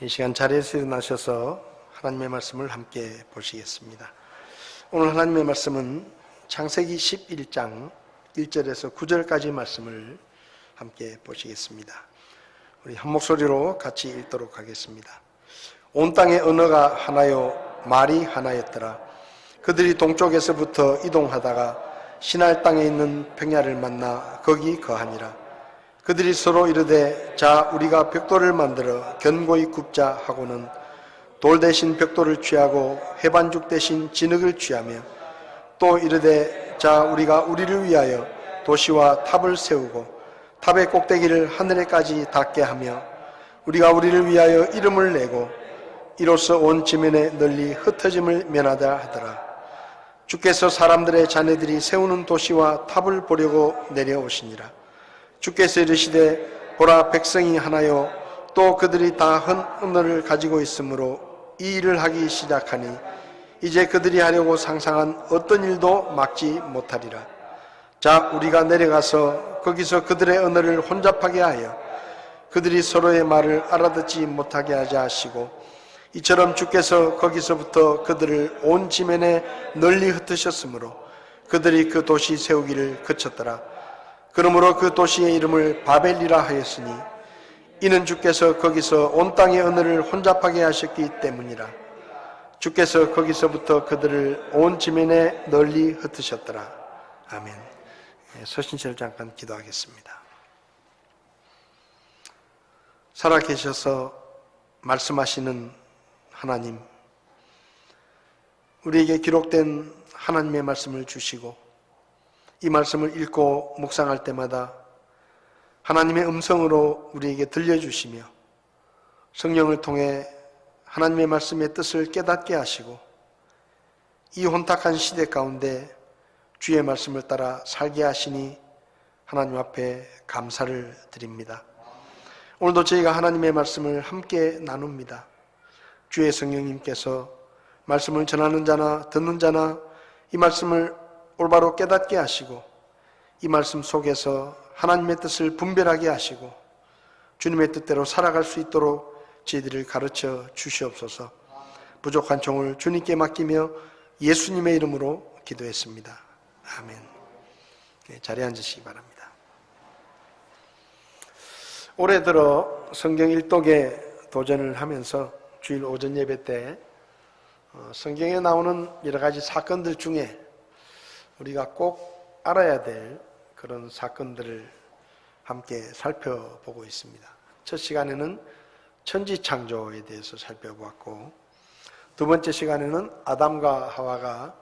이 시간 자리에서 일어나셔서 하나님의 말씀을 함께 보시겠습니다. 오늘 하나님의 말씀은 창세기 11장 1절에서 9절까지 말씀을 함께 보시겠습니다. 우리 한 목소리로 같이 읽도록 하겠습니다. 온 땅의 언어가 하나요 말이 하나였더라. 그들이 동쪽에서부터 이동하다가 시날 땅에 있는 평야를 만나 거기 거하니라. 그들이 서로 이르되 자 우리가 벽돌을 만들어 견고히 굽자 하고는 돌 대신 벽돌을 취하고 해반죽 대신 진흙을 취하며 또 이르되 자 우리가 우리를 위하여 도시와 탑을 세우고 탑의 꼭대기를 하늘에까지 닿게 하며 우리가 우리를 위하여 이름을 내고 이로써 온 지면에 널리 흩어짐을 면하다 하더라. 주께서 사람들의 자녀들이 세우는 도시와 탑을 보려고 내려오시니라. 주께서 이르시되 보라 백성이 하나요 또 그들이 다 한 언어를 가지고 있으므로 이 일을 하기 시작하니 이제 그들이 하려고 상상한 어떤 일도 막지 못하리라. 자 우리가 내려가서 거기서 그들의 언어를 혼잡하게 하여 그들이 서로의 말을 알아듣지 못하게 하자 하시고 이처럼 주께서 거기서부터 그들을 온 지면에 널리 흩으셨으므로 그들이 그 도시 세우기를 그쳤더라. 그러므로 그 도시의 이름을 바벨이라 하였으니 이는 주께서 거기서 온 땅의 언어를 혼잡하게 하셨기 때문이라. 주께서 거기서부터 그들을 온 지면에 널리 흩으셨더라. 아멘. 서신처를 잠깐 기도하겠습니다. 살아계셔서 말씀하시는 하나님, 우리에게 기록된 하나님의 말씀을 주시고 이 말씀을 읽고 묵상할 때마다 하나님의 음성으로 우리에게 들려주시며 성령을 통해 하나님의 말씀의 뜻을 깨닫게 하시고 이 혼탁한 시대 가운데 주의 말씀을 따라 살게 하시니 하나님 앞에 감사를 드립니다. 오늘도 저희가 하나님의 말씀을 함께 나눕니다. 주의 성령님께서 말씀을 전하는 자나 듣는 자나 이 말씀을 올바로 깨닫게 하시고 이 말씀 속에서 하나님의 뜻을 분별하게 하시고 주님의 뜻대로 살아갈 수 있도록 저희들을 가르쳐 주시옵소서. 부족한 종을 주님께 맡기며 예수님의 이름으로 기도했습니다. 아멘. 자리에 앉으시기 바랍니다. 올해 들어 성경 일독에 도전을 하면서 주일 오전 예배 때 성경에 나오는 여러 가지 사건들 중에 우리가 꼭 알아야 될 그런 사건들을 함께 살펴보고 있습니다. 첫 시간에는 천지창조에 대해서 살펴보았고 두 번째 시간에는 아담과 하와가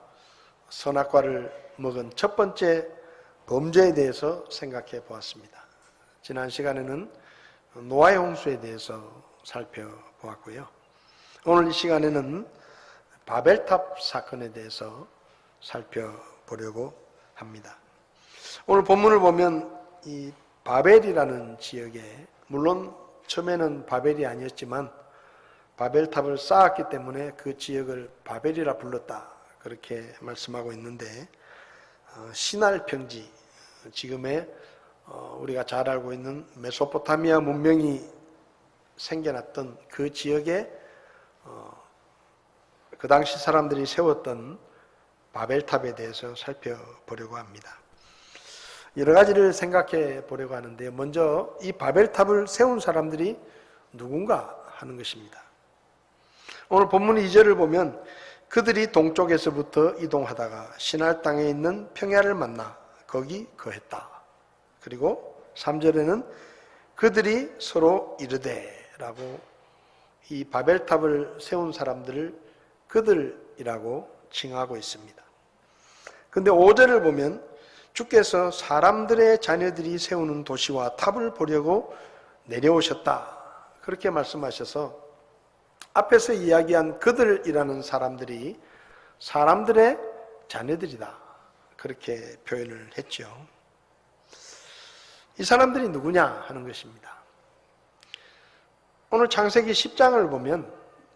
선악과를 먹은 첫 번째 범죄에 대해서 생각해 보았습니다. 지난 시간에는 노아의 홍수에 대해서 살펴보았고요. 오늘 이 시간에는 바벨탑 사건에 대해서 살펴보려고 합니다. 오늘 본문을 보면 이 바벨이라는 지역에 물론 처음에는 바벨이 아니었지만 바벨탑을 쌓았기 때문에 그 지역을 바벨이라 불렀다 그렇게 말씀하고 있는데 시날 평지 지금의 우리가 잘 알고 있는 메소포타미아 문명이 생겨났던 그 지역에 그 당시 사람들이 세웠던 바벨탑에 대해서 살펴보려고 합니다. 여러 가지를 생각해 보려고 하는데 먼저 이 바벨탑을 세운 사람들이 누군가 하는 것입니다. 오늘 본문 2절을 보면 그들이 동쪽에서부터 이동하다가 시날 땅에 있는 평야를 만나 거기 거했다. 그리고 3절에는 그들이 서로 이르되라고 이 바벨탑을 세운 사람들을 그들이라고 칭하고 있습니다. 근데 5절을 보면 주께서 사람들의 자녀들이 세우는 도시와 탑을 보려고 내려오셨다 그렇게 말씀하셔서 앞에서 이야기한 그들이라는 사람들이 사람들의 자녀들이다 그렇게 표현을 했죠. 이 사람들이 누구냐 하는 것입니다. 오늘 창세기 10장을 보면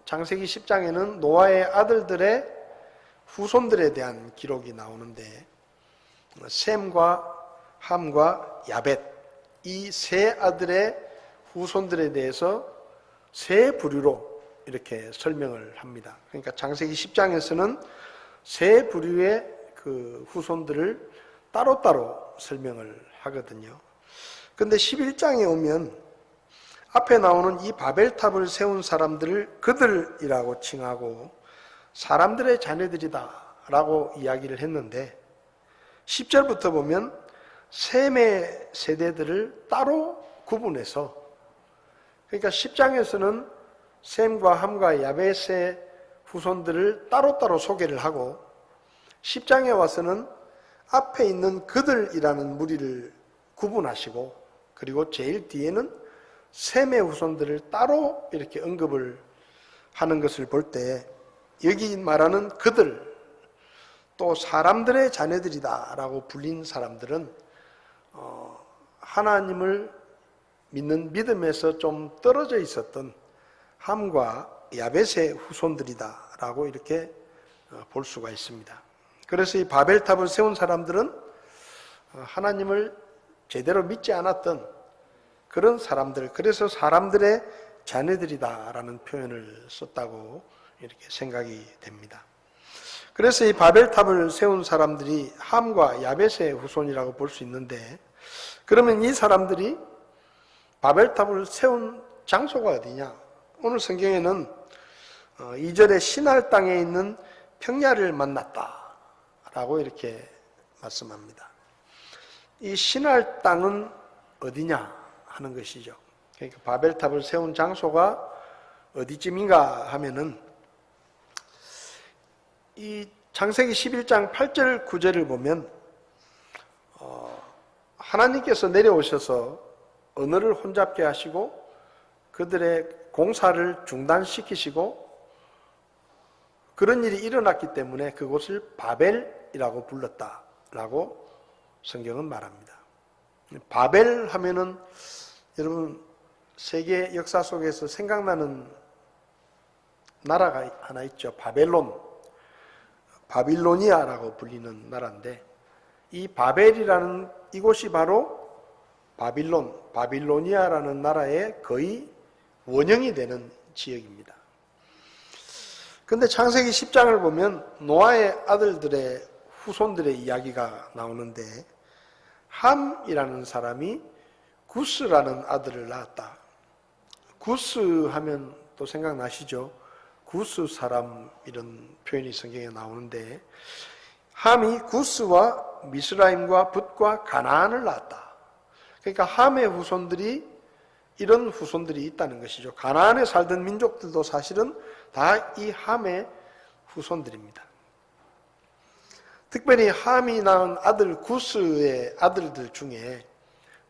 창세기 10장에는 노아의 아들들의 후손들에 대한 기록이 나오는데 셈과 함과 야벳 이 세 아들의 후손들에 대해서 세 부류로 이렇게 설명을 합니다. 그러니까 창세기 10장에서는 세 부류의 그 후손들을 따로따로 설명을 하거든요. 근데 11장에 오면 앞에 나오는 이 바벨탑을 세운 사람들을 그들이라고 칭하고 사람들의 자녀들이다 라고 이야기를 했는데 10절부터 보면 셈의 세대들을 따로 구분해서, 그러니까 10장에서는 셈과 함과 야벳의 후손들을 따로따로 소개를 하고 10장에 와서는 앞에 있는 그들이라는 무리를 구분하시고, 그리고 제일 뒤에는 셈의 후손들을 따로 이렇게 언급을 하는 것을 볼 때 여기 말하는 그들, 또 사람들의 자녀들이다 라고 불린 사람들은 하나님을 믿는 믿음에서 좀 떨어져 있었던 함과 야벳의 후손들이다 라고 이렇게 볼 수가 있습니다. 그래서 이 바벨탑을 세운 사람들은 하나님을 제대로 믿지 않았던 그런 사람들, 그래서 사람들의 자녀들이다 라는 표현을 썼다고 이렇게 생각이 됩니다. 그래서 이 바벨탑을 세운 사람들이 함과 야벳의 후손이라고 볼 수 있는데, 그러면 이 사람들이 바벨탑을 세운 장소가 어디냐? 오늘 성경에는 2절에 시날 땅에 있는 평야를 만났다 라고 이렇게 말씀합니다. 이 시날 땅은 어디냐 하는 것이죠. 그러니까 바벨탑을 세운 장소가 어디쯤인가 하면은 이 창세기 11장 8절 9절을 보면 하나님께서 내려오셔서 언어를 혼잡게 하시고 그들의 공사를 중단시키시고 그런 일이 일어났기 때문에 그곳을 바벨이라고 불렀다라고 성경은 말합니다. 바벨 하면은 여러분 세계 역사 속에서 생각나는 나라가 하나 있죠. 바빌로니아라고 불리는 나라인데, 이 바벨이라는 이곳이 바로 바빌로니아라는 나라의 거의 원형이 되는 지역입니다. 그런데 창세기 10장을 보면 노아의 아들들의 후손들의 이야기가 나오는데, 함이라는 사람이 구스라는 아들을 낳았다. 구스 하면 또 생각나시죠? 구스 사람 이런 표현이 성경에 나오는데, 함이 구스와 미스라임과 붓과 가나안을 낳았다. 그러니까 함의 후손들이 이런 후손들이 있다는 것이죠. 가나안에 살던 민족들도 사실은 다 이 함의 후손들입니다. 특별히 함이 낳은 아들 구스의 아들들 중에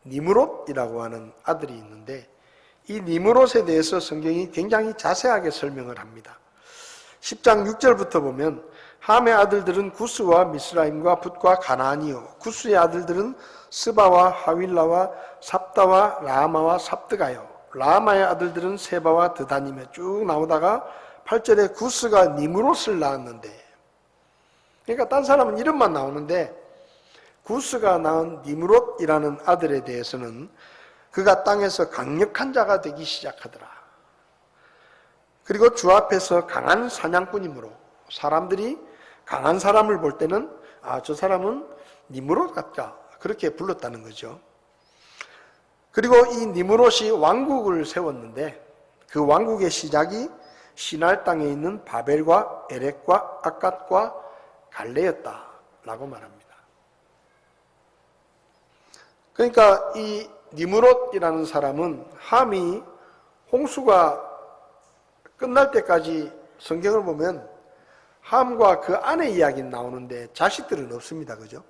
니므롯이라고 하는 아들이 있는데, 이 니므롯에 대해서 성경이 굉장히 자세하게 설명을 합니다. 10장 6절부터 보면 함의 아들들은 구스와 미스라임과 붓과 가나안이요, 구스의 아들들은 스바와 하윌라와 삽다와 라마와 삽드가요, 라마의 아들들은 세바와 드다니며 쭉 나오다가 8절에 구스가 니므롯을 낳았는데, 그러니까 딴 사람은 이름만 나오는데 구스가 낳은 니므롯이라는 아들에 대해서는 그가 땅에서 강력한 자가 되기 시작하더라. 그리고 주 앞에서 강한 사냥꾼이므로 사람들이 강한 사람을 볼 때는 저 사람은 니므롯 같다 그렇게 불렀다는 거죠. 그리고 이 니므롯이 왕국을 세웠는데 그 왕국의 시작이 시날 땅에 있는 바벨과 에렉과 아갓과 갈레였다라고 말합니다. 그러니까 이 니므롯이라는 사람은 함이 홍수가 끝날 때까지 성경을 보면 함과 그 아내 이야기는 나오는데 자식들은 없습니다. 그죠?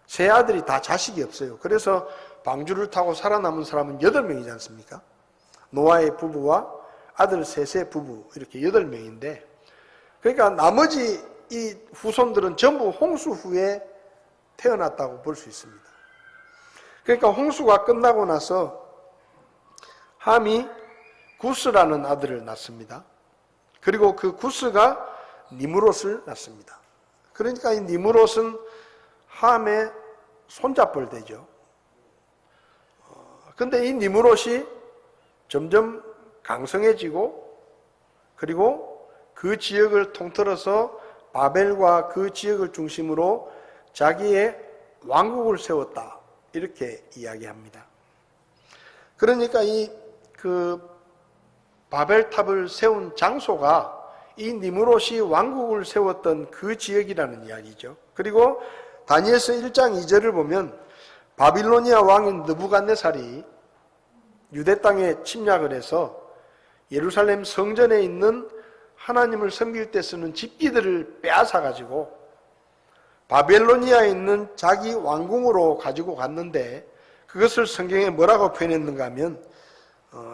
세 아들이 다 자식이 없어요. 그래서 방주를 타고 살아남은 사람은 8명이지 않습니까? 노아의 부부와 아들 셋의 부부 이렇게 8명인데, 그러니까 나머지 이 후손들은 전부 홍수 후에 태어났다고 볼 수 있습니다. 그러니까 홍수가 끝나고 나서 함이 구스라는 아들을 낳습니다. 그리고 그 구스가 니므롯을 낳습니다. 그러니까 이 니므롯은 함의 손잡벌 되죠. 근데 이 니므롯이 점점 강성해지고 그리고 그 지역을 통틀어서 바벨과 그 지역을 중심으로 자기의 왕국을 세웠다. 이렇게 이야기합니다. 그러니까 그 바벨탑을 세운 장소가 이 니므롯이 왕국을 세웠던 그 지역이라는 이야기죠. 그리고 다니엘서 1장 2절을 보면 바빌로니아 왕인 느부갓네살이 유대 땅에 침략을 해서 예루살렘 성전에 있는 하나님을 섬길 때 쓰는 집기들을 빼앗아 가지고 바벨로니아에 있는 자기 왕궁으로 가지고 갔는데 그것을 성경에 뭐라고 표현했는가 하면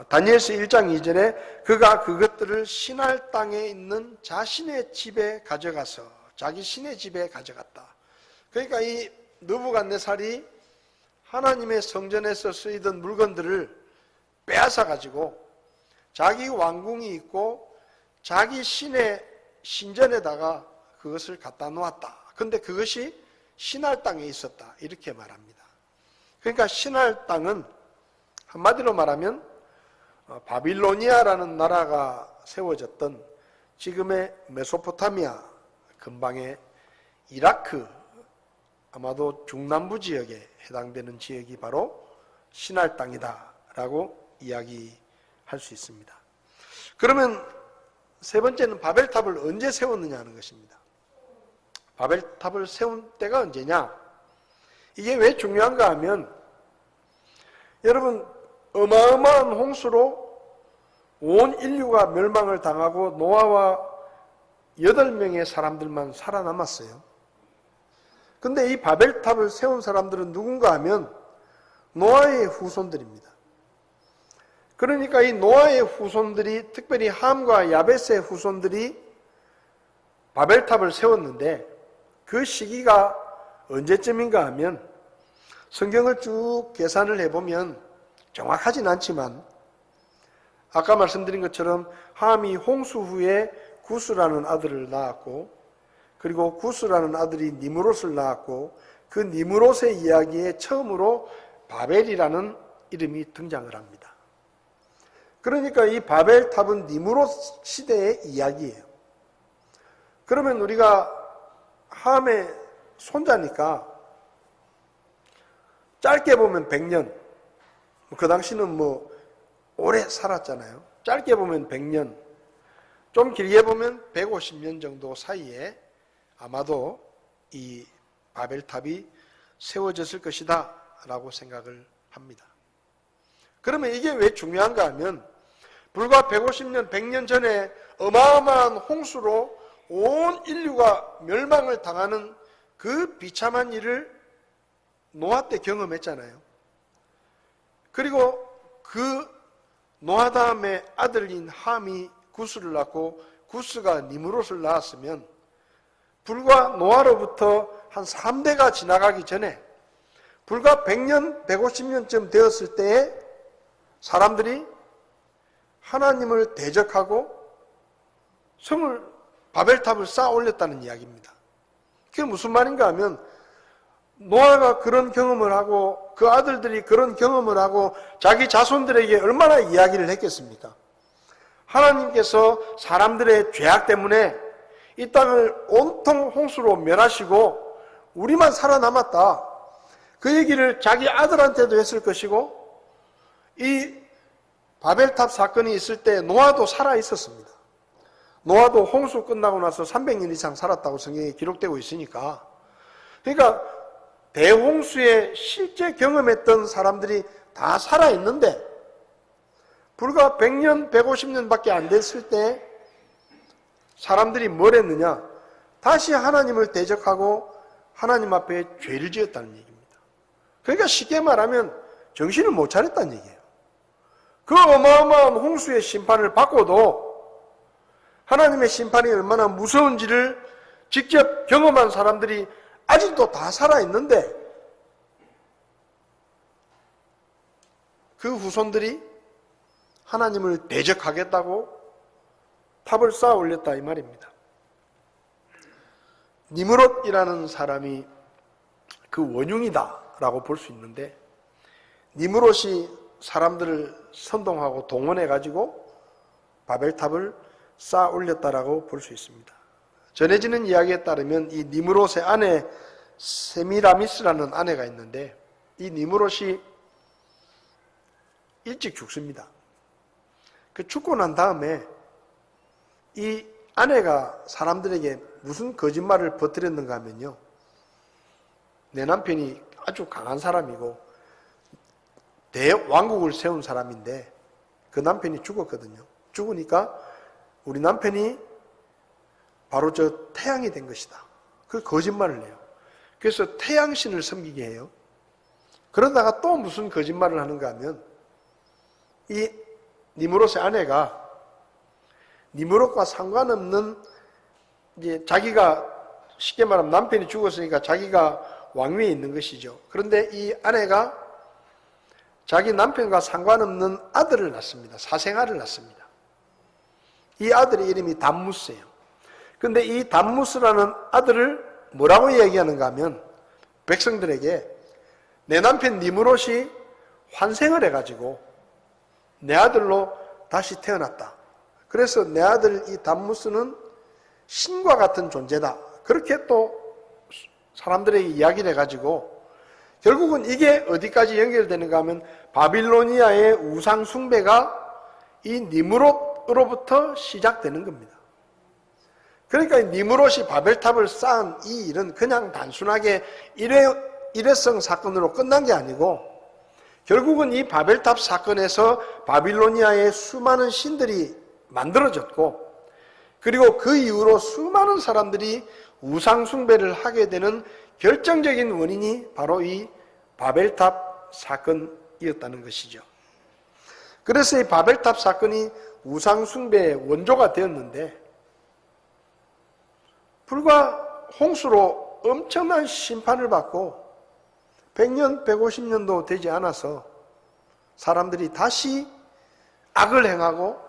다니엘서 1장 2절에 그가 그것들을 시날 땅에 있는 자신의 집에 가져가서 자기 신의 집에 가져갔다. 그러니까 이 느부갓네살이 하나님의 성전에서 쓰이던 물건들을 빼앗아 가지고 자기 왕궁이 있고 자기 신의 신전에다가 그것을 갖다 놓았다. 그런데 그것이 시날 땅에 있었다. 이렇게 말합니다. 그러니까 시날 땅은 한마디로 말하면 바빌로니아라는 나라가 세워졌던 지금의 메소포타미아 근방의 이라크 아마도 중남부 지역에 해당되는 지역이 바로 시날 땅이다라고 이야기할 수 있습니다. 그러면 세 번째는 바벨탑을 언제 세웠느냐 하는 것입니다. 바벨탑을 세운 때가 언제냐? 이게 왜 중요한가 하면 여러분 어마어마한 홍수로 온 인류가 멸망을 당하고 노아와 8명의 사람들만 살아남았어요. 근데 이 바벨탑을 세운 사람들은 누군가 하면 노아의 후손들입니다. 그러니까 이 노아의 후손들이 특별히 함과 야벳의 후손들이 바벨탑을 세웠는데 그 시기가 언제쯤인가 하면 성경을 쭉 계산을 해보면 정확하진 않지만 아까 말씀드린 것처럼 함이 홍수 후에 구스라는 아들을 낳았고 그리고 구스라는 아들이 니므롯을 낳았고 그 니므롯의 이야기에 처음으로 바벨이라는 이름이 등장을 합니다. 그러니까 이 바벨탑은 니므롯 시대의 이야기예요. 그러면 우리가 함의 손자니까 짧게 보면 100년, 그 당시는 오래 살았잖아요. 짧게 보면 100년, 좀 길게 보면 150년 정도 사이에 아마도 이 바벨탑이 세워졌을 것이다 라고 생각을 합니다. 그러면 이게 왜 중요한가 하면 불과 150년, 100년 전에 어마어마한 홍수로 온 인류가 멸망을 당하는 그 비참한 일을 노아 때 경험했잖아요. 그리고 그 노아 다음에 아들인 함이 구스를 낳고 구스가 니므롯을 낳았으면 불과 노아로부터 한 3대가 지나가기 전에 불과 100년, 150년쯤 되었을 때에 사람들이 하나님을 대적하고 성을 바벨탑을 쌓아 올렸다는 이야기입니다. 그게 무슨 말인가 하면 노아가 그런 경험을 하고 그 아들들이 그런 경험을 하고 자기 자손들에게 얼마나 이야기를 했겠습니까? 하나님께서 사람들의 죄악 때문에 이 땅을 온통 홍수로 멸하시고 우리만 살아남았다. 그 얘기를 자기 아들한테도 했을 것이고 이 바벨탑 사건이 있을 때 노아도 살아 있었습니다. 노아도 홍수 끝나고 나서 300년 이상 살았다고 성경에 기록되고 있으니까 그러니까 대홍수에 실제 경험했던 사람들이 다 살아있는데 불과 100년, 150년밖에 안 됐을 때 사람들이 뭘 했느냐? 다시 하나님을 대적하고 하나님 앞에 죄를 지었다는 얘기입니다. 그러니까 쉽게 말하면 정신을 못 차렸다는 얘기예요. 그 어마어마한 홍수의 심판을 받고도 하나님의 심판이 얼마나 무서운지를 직접 경험한 사람들이 아직도 다 살아있는데 그 후손들이 하나님을 대적하겠다고 탑을 쌓아 올렸다 이 말입니다. 니므롯이라는 사람이 그 원흉이다 라고 볼 수 있는데 니므롯이 사람들을 선동하고 동원해 가지고 바벨탑을 쌓아 올렸다라고 볼 수 있습니다. 전해지는 이야기에 따르면 이 니므롯의 아내 세미라미스라는 아내가 있는데 이 니므롯이 일찍 죽습니다. 그 죽고 난 다음에 이 아내가 사람들에게 무슨 거짓말을 퍼뜨렸는가 하면요, 내 남편이 아주 강한 사람이고 대왕국을 세운 사람인데 그 남편이 죽었거든요. 죽으니까 우리 남편이 바로 저 태양이 된 것이다. 그 거짓말을 해요. 그래서 태양신을 섬기게 해요. 그러다가 또 무슨 거짓말을 하는가 하면 이 니므롯의 아내가 니므롯과 상관없는 이제 자기가 쉽게 말하면 남편이 죽었으니까 자기가 왕위에 있는 것이죠. 그런데 이 아내가 자기 남편과 상관없는 아들을 낳습니다. 사생아를 낳습니다. 이 아들의 이름이 담무스예요. 그런데 이 담무스라는 아들을 뭐라고 얘기하는가 하면 백성들에게 내 남편 니므롯이 환생을 해가지고 내 아들로 다시 태어났다. 그래서 내 아들 이 담무스는 신과 같은 존재다. 그렇게 또 사람들에게 이야기를 해가지고 결국은 이게 어디까지 연결되는가 하면 바빌로니아의 우상 숭배가 이 니므롯으로부터 시작되는 겁니다. 그러니까 니므롯이 바벨탑을 쌓은 이 일은 그냥 단순하게 일회성 사건으로 끝난 게 아니고 결국은 이 바벨탑 사건에서 바빌로니아의 수많은 신들이 만들어졌고 그리고 그 이후로 수많은 사람들이 우상 숭배를 하게 되는 결정적인 원인이 바로 이 바벨탑 사건이었다는 것이죠. 그래서 이 바벨탑 사건이 우상 숭배의 원조가 되었는데 불과 홍수로 엄청난 심판을 받고 100년, 150년도 되지 않아서 사람들이 다시 악을 행하고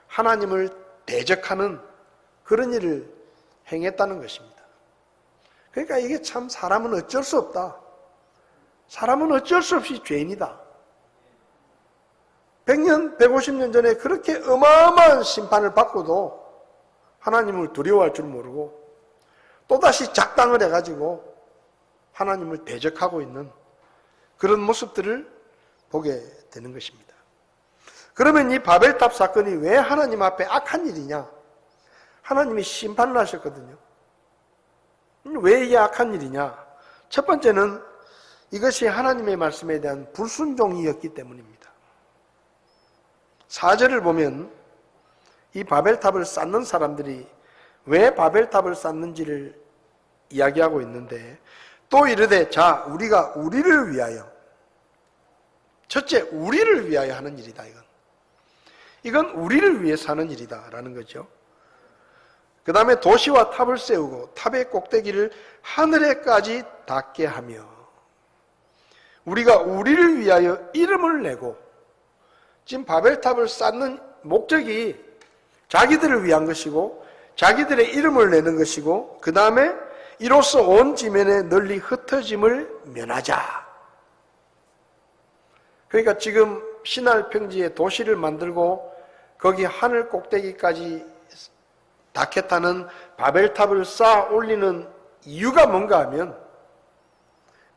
하나님을 대적하는 그런 일을 행했다는 것입니다. 그러니까 이게 참 사람은 어쩔 수 없다. 사람은 어쩔 수 없이 죄인이다. 100년, 150년 전에 그렇게 어마어마한 심판을 받고도 하나님을 두려워할 줄 모르고 또다시 작당을 해가지고 하나님을 대적하고 있는 그런 모습들을 보게 되는 것입니다. 그러면 이 바벨탑 사건이 왜 하나님 앞에 악한 일이냐? 하나님이 심판을 하셨거든요. 왜 이게 악한 일이냐? 첫 번째는 이것이 하나님의 말씀에 대한 불순종이었기 때문입니다. 4절을 보면 이 바벨탑을 쌓는 사람들이 왜 바벨탑을 쌓는지를 이야기하고 있는데 또 이르되 자 우리가 우리를 위하여 첫째 우리를 위하여 하는 일이다. 이건 우리를 위해서 하는 일이다 라는 거죠. 그 다음에 도시와 탑을 세우고 탑의 꼭대기를 하늘에까지 닿게 하며 우리가 우리를 위하여 이름을 내고 지금 바벨탑을 쌓는 목적이 자기들을 위한 것이고 자기들의 이름을 내는 것이고 그 다음에 이로써 온 지면에 널리 흩어짐을 면하자. 그러니까 지금 신할 평지에 도시를 만들고 거기 하늘 꼭대기까지 닿겠다는 바벨탑을 쌓아 올리는 이유가 뭔가 하면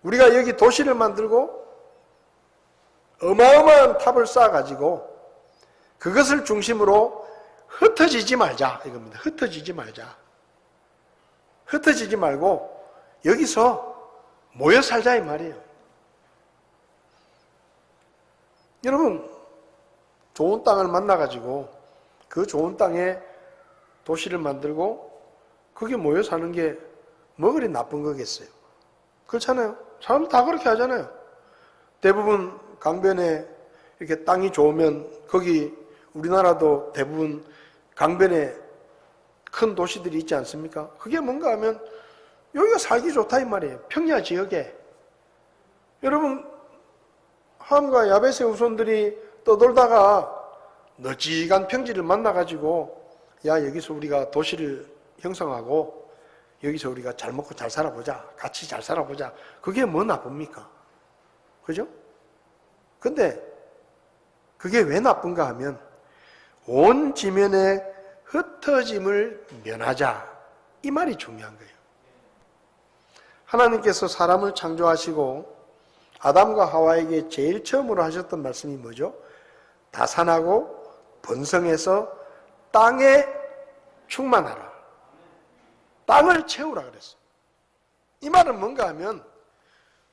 우리가 여기 도시를 만들고 어마어마한 탑을 쌓아가지고 그것을 중심으로 흩어지지 말자 이겁니다. 흩어지지 말자. 흩어지지 말고 여기서 모여 살자 이 말이에요. 여러분 좋은 땅을 만나가지고 그 좋은 땅에 도시를 만들고 거기에 모여 사는 게 뭐 그리 나쁜 거겠어요? 그렇잖아요. 사람들 다 그렇게 하잖아요. 대부분 강변에 이렇게 땅이 좋으면 거기 우리나라도 대부분 강변에 큰 도시들이 있지 않습니까? 그게 뭔가 하면 여기가 살기 좋다 이 말이에요. 평야 지역에. 여러분 함과 야베스의 후손들이 떠돌다가 널찍한 평지를 만나가지고 야 여기서 우리가 도시를 형성하고 여기서 우리가 잘 먹고 잘 살아보자. 같이 잘 살아보자. 그게 뭐 나쁩니까? 그죠? 근데 그게 왜 나쁜가 하면 온 지면에 흩어짐을 면하자. 이 말이 중요한 거예요. 하나님께서 사람을 창조하시고 아담과 하와에게 제일 처음으로 하셨던 말씀이 뭐죠? 다산하고 번성해서 땅에 충만하라. 땅을 채우라 그랬어. 이 말은 뭔가 하면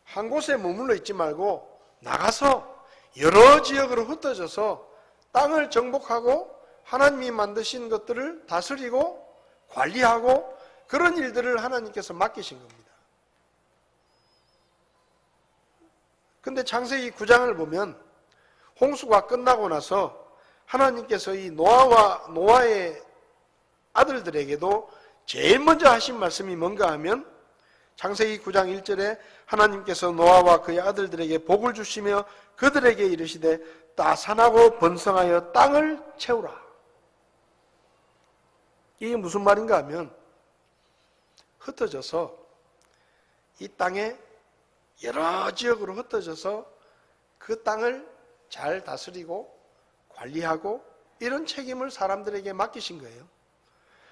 한 곳에 머물러 있지 말고 나가서 여러 지역으로 흩어져서 땅을 정복하고 하나님이 만드신 것들을 다스리고 관리하고 그런 일들을 하나님께서 맡기신 겁니다. 근데 창세기 9장을 보면 홍수가 끝나고 나서 하나님께서 이 노아의 아들들에게도 제일 먼저 하신 말씀이 뭔가 하면 창세기 9장 1절에 하나님께서 노아와 그의 아들들에게 복을 주시며 그들에게 이르시되 따산하고 번성하여 땅을 채우라. 이게 무슨 말인가 하면 흩어져서 이 땅에 여러 지역으로 흩어져서 그 땅을 잘 다스리고 관리하고 이런 책임을 사람들에게 맡기신 거예요.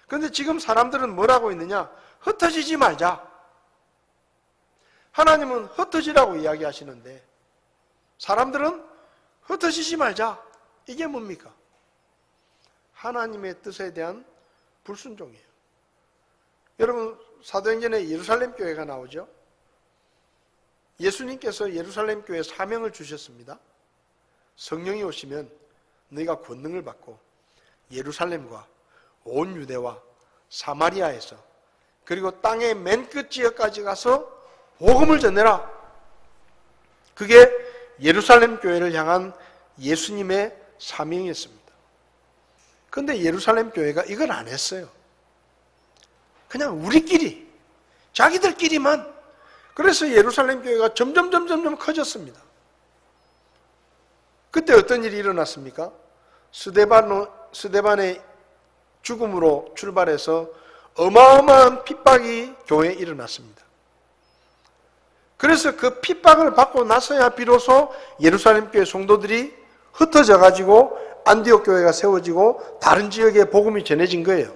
그런데 지금 사람들은 뭐라고 있느냐? 흩어지지 말자. 하나님은 흩어지라고 이야기하시는데 사람들은 흩어지지 말자. 이게 뭡니까? 하나님의 뜻에 대한 불순종이에요. 여러분 사도행전에 예루살렘 교회가 나오죠? 예수님께서 예루살렘 교회에 사명을 주셨습니다. 성령이 오시면 너희가 권능을 받고 예루살렘과 온 유대와 사마리아에서 그리고 땅의 맨 끝 지역까지 가서 복음을 전해라. 그게 예루살렘 교회를 향한 예수님의 사명이었습니다. 그런데 예루살렘 교회가 이걸 안 했어요. 그냥 우리끼리 자기들끼리만. 그래서 예루살렘 교회가 점점 커졌습니다. 그때 어떤 일이 일어났습니까? 스데반의 죽음으로 출발해서 어마어마한 핍박이 교회에 일어났습니다. 그래서 그 핍박을 받고 나서야 비로소 예루살렘 교회 성도들이 흩어져 가지고 안디옥 교회가 세워지고 다른 지역에 복음이 전해진 거예요.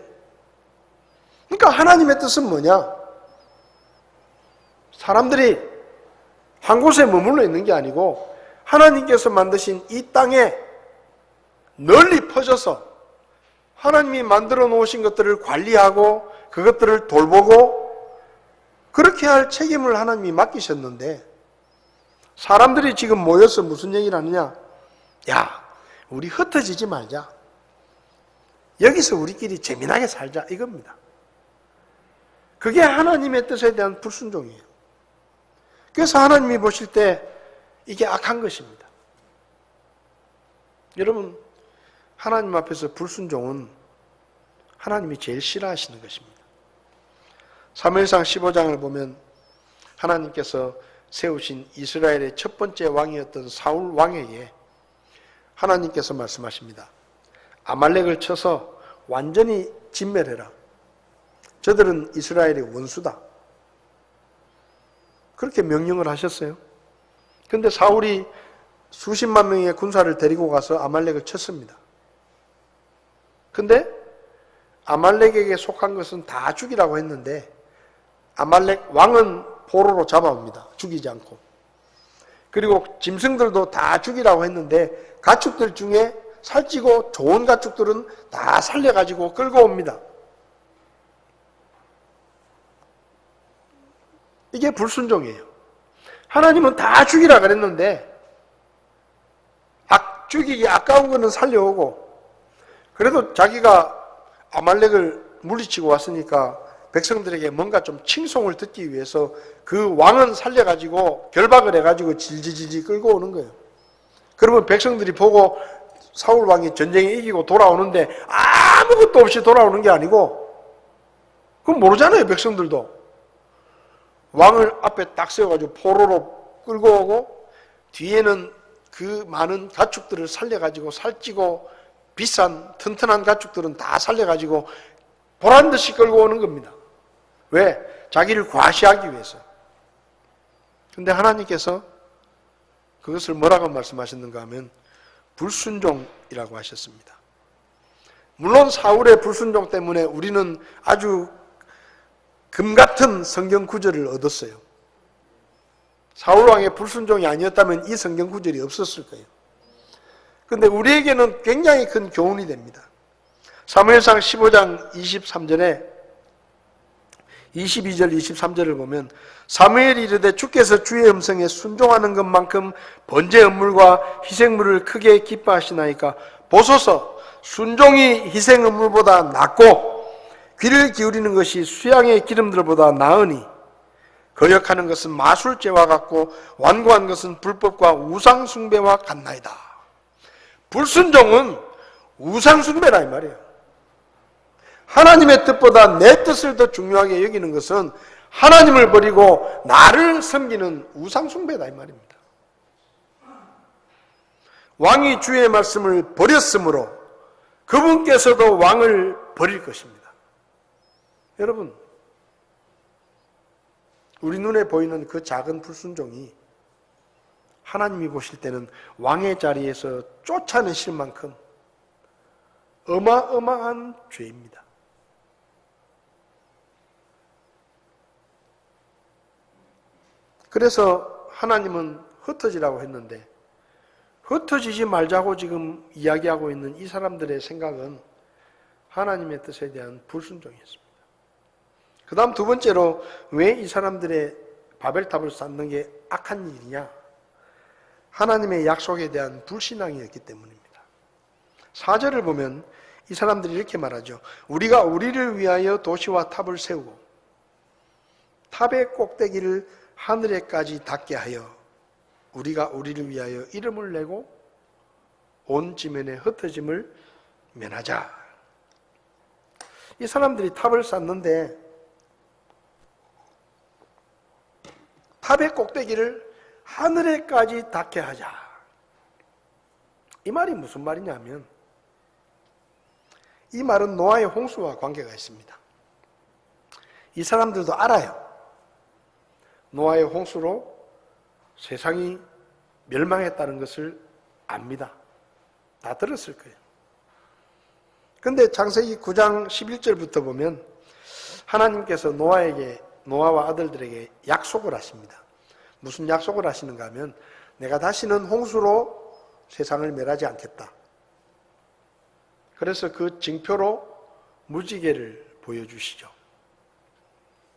그러니까 하나님의 뜻은 뭐냐? 사람들이 한 곳에 머물러 있는 게 아니고 하나님께서 만드신 이 땅에 널리 퍼져서 하나님이 만들어 놓으신 것들을 관리하고 그것들을 돌보고 그렇게 할 책임을 하나님이 맡기셨는데 사람들이 지금 모여서 무슨 얘기를 하느냐? 야, 우리 흩어지지 말자. 여기서 우리끼리 재미나게 살자. 이겁니다. 그게 하나님의 뜻에 대한 불순종이에요. 그래서 하나님이 보실 때 이게 악한 것입니다. 여러분, 하나님 앞에서 불순종은 하나님이 제일 싫어하시는 것입니다. 사무엘상 15장을 보면 하나님께서 세우신 이스라엘의 첫 번째 왕이었던 사울 왕에게 하나님께서 말씀하십니다. 아말렉을 쳐서 완전히 진멸해라. 저들은 이스라엘의 원수다. 그렇게 명령을 하셨어요. 그런데 사울이 수십만 명의 군사를 데리고 가서 아말렉을 쳤습니다. 근데 아말렉에게 속한 것은 다 죽이라고 했는데 아말렉 왕은 포로로 잡아옵니다. 죽이지 않고. 그리고 짐승들도 다 죽이라고 했는데 가축들 중에 살찌고 좋은 가축들은 다 살려가지고 끌고 옵니다. 이게 불순종이에요. 하나님은 다 죽이라 그랬는데 죽이기 아까운 거는 살려오고 그래도 자기가 아말렉을 물리치고 왔으니까 백성들에게 뭔가 좀 칭송을 듣기 위해서 그 왕은 살려가지고 결박을 해가지고 질질질 끌고 오는 거예요. 그러면 백성들이 보고 사울 왕이 전쟁에 이기고 돌아오는데 아무것도 없이 돌아오는 게 아니고 그건 모르잖아요. 백성들도. 왕을 앞에 딱 세워가지고 포로로 끌고 오고 뒤에는 그 많은 가축들을 살려가지고 살찌고 비싼 튼튼한 가축들은 다 살려가지고 보란듯이 끌고 오는 겁니다. 왜? 자기를 과시하기 위해서. 그런데 하나님께서 그것을 뭐라고 말씀하셨는가 하면 불순종이라고 하셨습니다. 물론 사울의 불순종 때문에 우리는 아주 금같은 성경 구절을 얻었어요. 사울왕의 불순종이 아니었다면 이 성경 구절이 없었을 거예요. 그런데 우리에게는 굉장히 큰 교훈이 됩니다. 사무엘상 15장 23절에 22절 23절을 보면 사무엘이 이르되 주께서 주의 음성에 순종하는 것만큼 번제 음물과 희생물을 크게 기뻐하시나이까 보소서 순종이 희생 음물보다 낫고 귀를 기울이는 것이 수양의 기름들보다 나으니 거역하는 것은 마술죄와 같고 완고한 것은 불법과 우상 숭배와 같나이다. 불순종은 우상 숭배라 이 말이에요. 하나님의 뜻보다 내 뜻을 더 중요하게 여기는 것은 하나님을 버리고 나를 섬기는 우상 숭배다 이 말입니다. 왕이 주의 말씀을 버렸으므로 그분께서도 왕을 버릴 것입니다. 여러분, 우리 눈에 보이는 그 작은 불순종이 하나님이 보실 때는 왕의 자리에서 쫓아내실 만큼 어마어마한 죄입니다. 그래서 하나님은 흩어지라고 했는데 흩어지지 말자고 지금 이야기하고 있는 이 사람들의 생각은 하나님의 뜻에 대한 불순종이었습니다. 그 다음 두 번째로 왜 이 사람들의 바벨탑을 쌓는 게 악한 일이냐? 하나님의 약속에 대한 불신앙이었기 때문입니다. 4절을 보면 이 사람들이 이렇게 말하죠. 우리가 우리를 위하여 도시와 탑을 세우고 탑의 꼭대기를 하늘에까지 닿게 하여 우리가 우리를 위하여 이름을 내고 온 지면의 흩어짐을 면하자. 이 사람들이 탑을 쌓는데 탑의 꼭대기를 하늘에까지 닿게 하자. 이 말이 무슨 말이냐면 이 말은 노아의 홍수와 관계가 있습니다. 이 사람들도 알아요. 노아의 홍수로 세상이 멸망했다는 것을 압니다. 다 들었을 거예요. 그런데 창세기 9장 11절부터 보면 하나님께서 노아와 아들들에게 약속을 하십니다. 무슨 약속을 하시는가 하면 내가 다시는 홍수로 세상을 멸하지 않겠다. 그래서 그 징표로 무지개를 보여주시죠.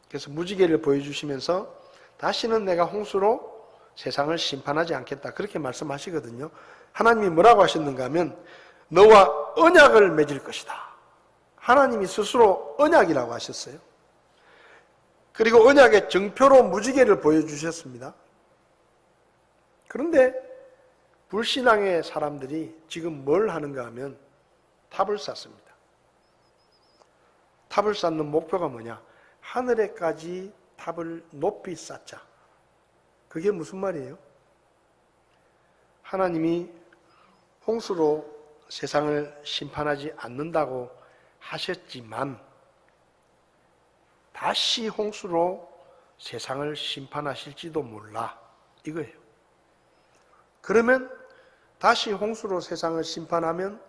그래서 무지개를 보여주시면서 다시는 내가 홍수로 세상을 심판하지 않겠다. 그렇게 말씀하시거든요. 하나님이 뭐라고 하셨는가 하면 너와 언약을 맺을 것이다. 하나님이 스스로 언약이라고 하셨어요. 그리고 언약의 증표로 무지개를 보여주셨습니다. 그런데 불신앙의 사람들이 지금 뭘 하는가 하면 탑을 쌓습니다. 탑을 쌓는 목표가 뭐냐? 하늘에까지 탑을 높이 쌓자. 그게 무슨 말이에요? 하나님이 홍수로 세상을 심판하지 않는다고 하셨지만 다시 홍수로 세상을 심판하실지도 몰라. 이거예요. 그러면 다시 홍수로 세상을 심판하면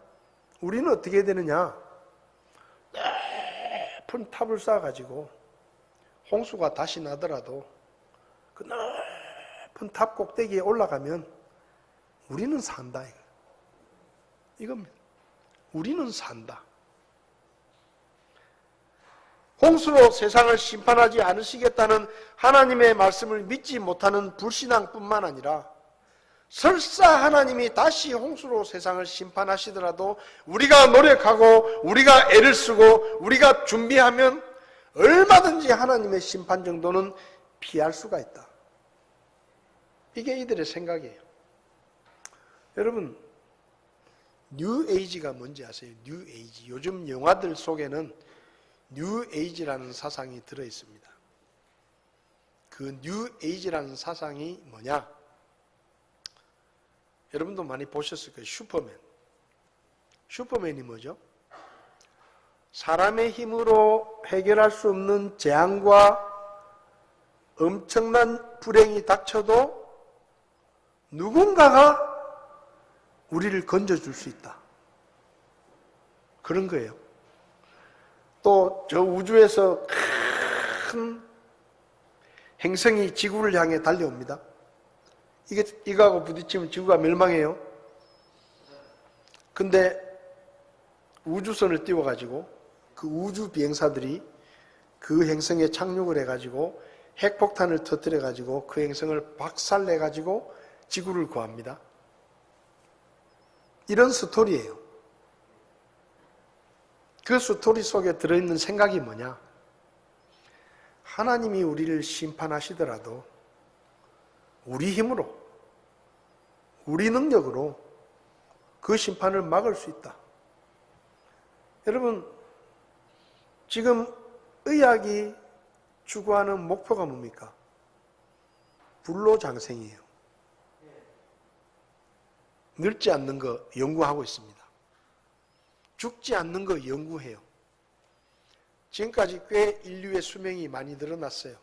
우리는 어떻게 되느냐? 높은 탑을 쌓아가지고 홍수가 다시 나더라도 그 높은 탑 꼭대기에 올라가면 우리는 산다. 이겁니다. 우리는 산다. 홍수로 세상을 심판하지 않으시겠다는 하나님의 말씀을 믿지 못하는 불신앙뿐만 아니라 설사 하나님이 다시 홍수로 세상을 심판하시더라도 우리가 노력하고 우리가 애를 쓰고 우리가 준비하면 얼마든지 하나님의 심판 정도는 피할 수가 있다. 이게 이들의 생각이에요. 여러분, 뉴에이지가 뭔지 아세요? 뉴에이지. 요즘 영화들 속에는 뉴에이지라는 사상이 들어있습니다. 그 뉴에이지라는 사상이 뭐냐? 여러분도 많이 보셨을 거예요. 슈퍼맨. 슈퍼맨이 뭐죠? 사람의 힘으로 해결할 수 없는 재앙과 엄청난 불행이 닥쳐도 누군가가 우리를 건져줄 수 있다. 그런 거예요. 또 저 우주에서 큰 행성이 지구를 향해 달려옵니다. 이거하고 부딪히면 지구가 멸망해요. 근데 우주선을 띄워가지고 그 우주 비행사들이 그 행성에 착륙을 해가지고 핵폭탄을 터뜨려가지고 그 행성을 박살내가지고 지구를 구합니다. 이런 스토리예요. 그 스토리 속에 들어있는 생각이 뭐냐? 하나님이 우리를 심판하시더라도 우리 힘으로, 우리 능력으로 그 심판을 막을 수 있다. 여러분, 지금 의학이 추구하는 목표가 뭡니까? 불로장생이에요. 늙지 않는 거 연구하고 있습니다. 죽지 않는 거 연구해요. 지금까지 꽤 인류의 수명이 많이 늘어났어요.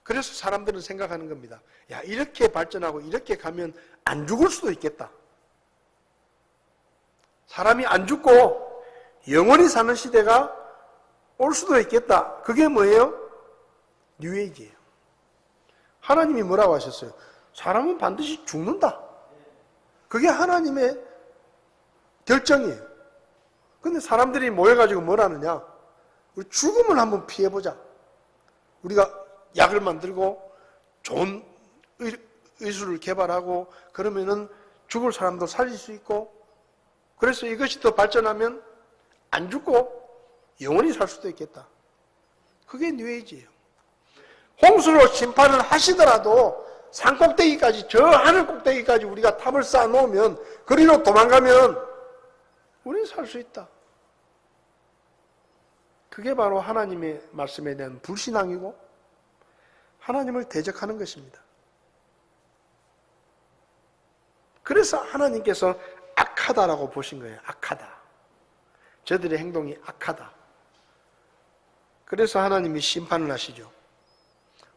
그래서 사람들은 생각하는 겁니다. 야, 이렇게 발전하고 이렇게 가면 안 죽을 수도 있겠다. 사람이 안 죽고 영원히 사는 시대가 올 수도 있겠다. 그게 뭐예요? 뉴에이지예요. 하나님이 뭐라고 하셨어요? 사람은 반드시 죽는다. 그게 하나님의 결정이에요. 근데 사람들이 모여가지고 뭘 하느냐? 우리 죽음을 한번 피해보자. 우리가 약을 만들고 좋은 의술을 개발하고 그러면은 죽을 사람도 살릴 수 있고, 그래서 이것이 더 발전하면 안 죽고 영원히 살 수도 있겠다. 그게 뉴에이지예요. 홍수로 심판을 하시더라도 산 꼭대기까지, 저 하늘 꼭대기까지 우리가 탑을 쌓아 놓으면, 그리로 도망가면 우리는 살 수 있다. 그게 바로 하나님의 말씀에 대한 불신앙이고 하나님을 대적하는 것입니다. 그래서 하나님께서 악하다라고 보신 거예요. 악하다. 저들의 행동이 악하다. 그래서 하나님이 심판을 하시죠.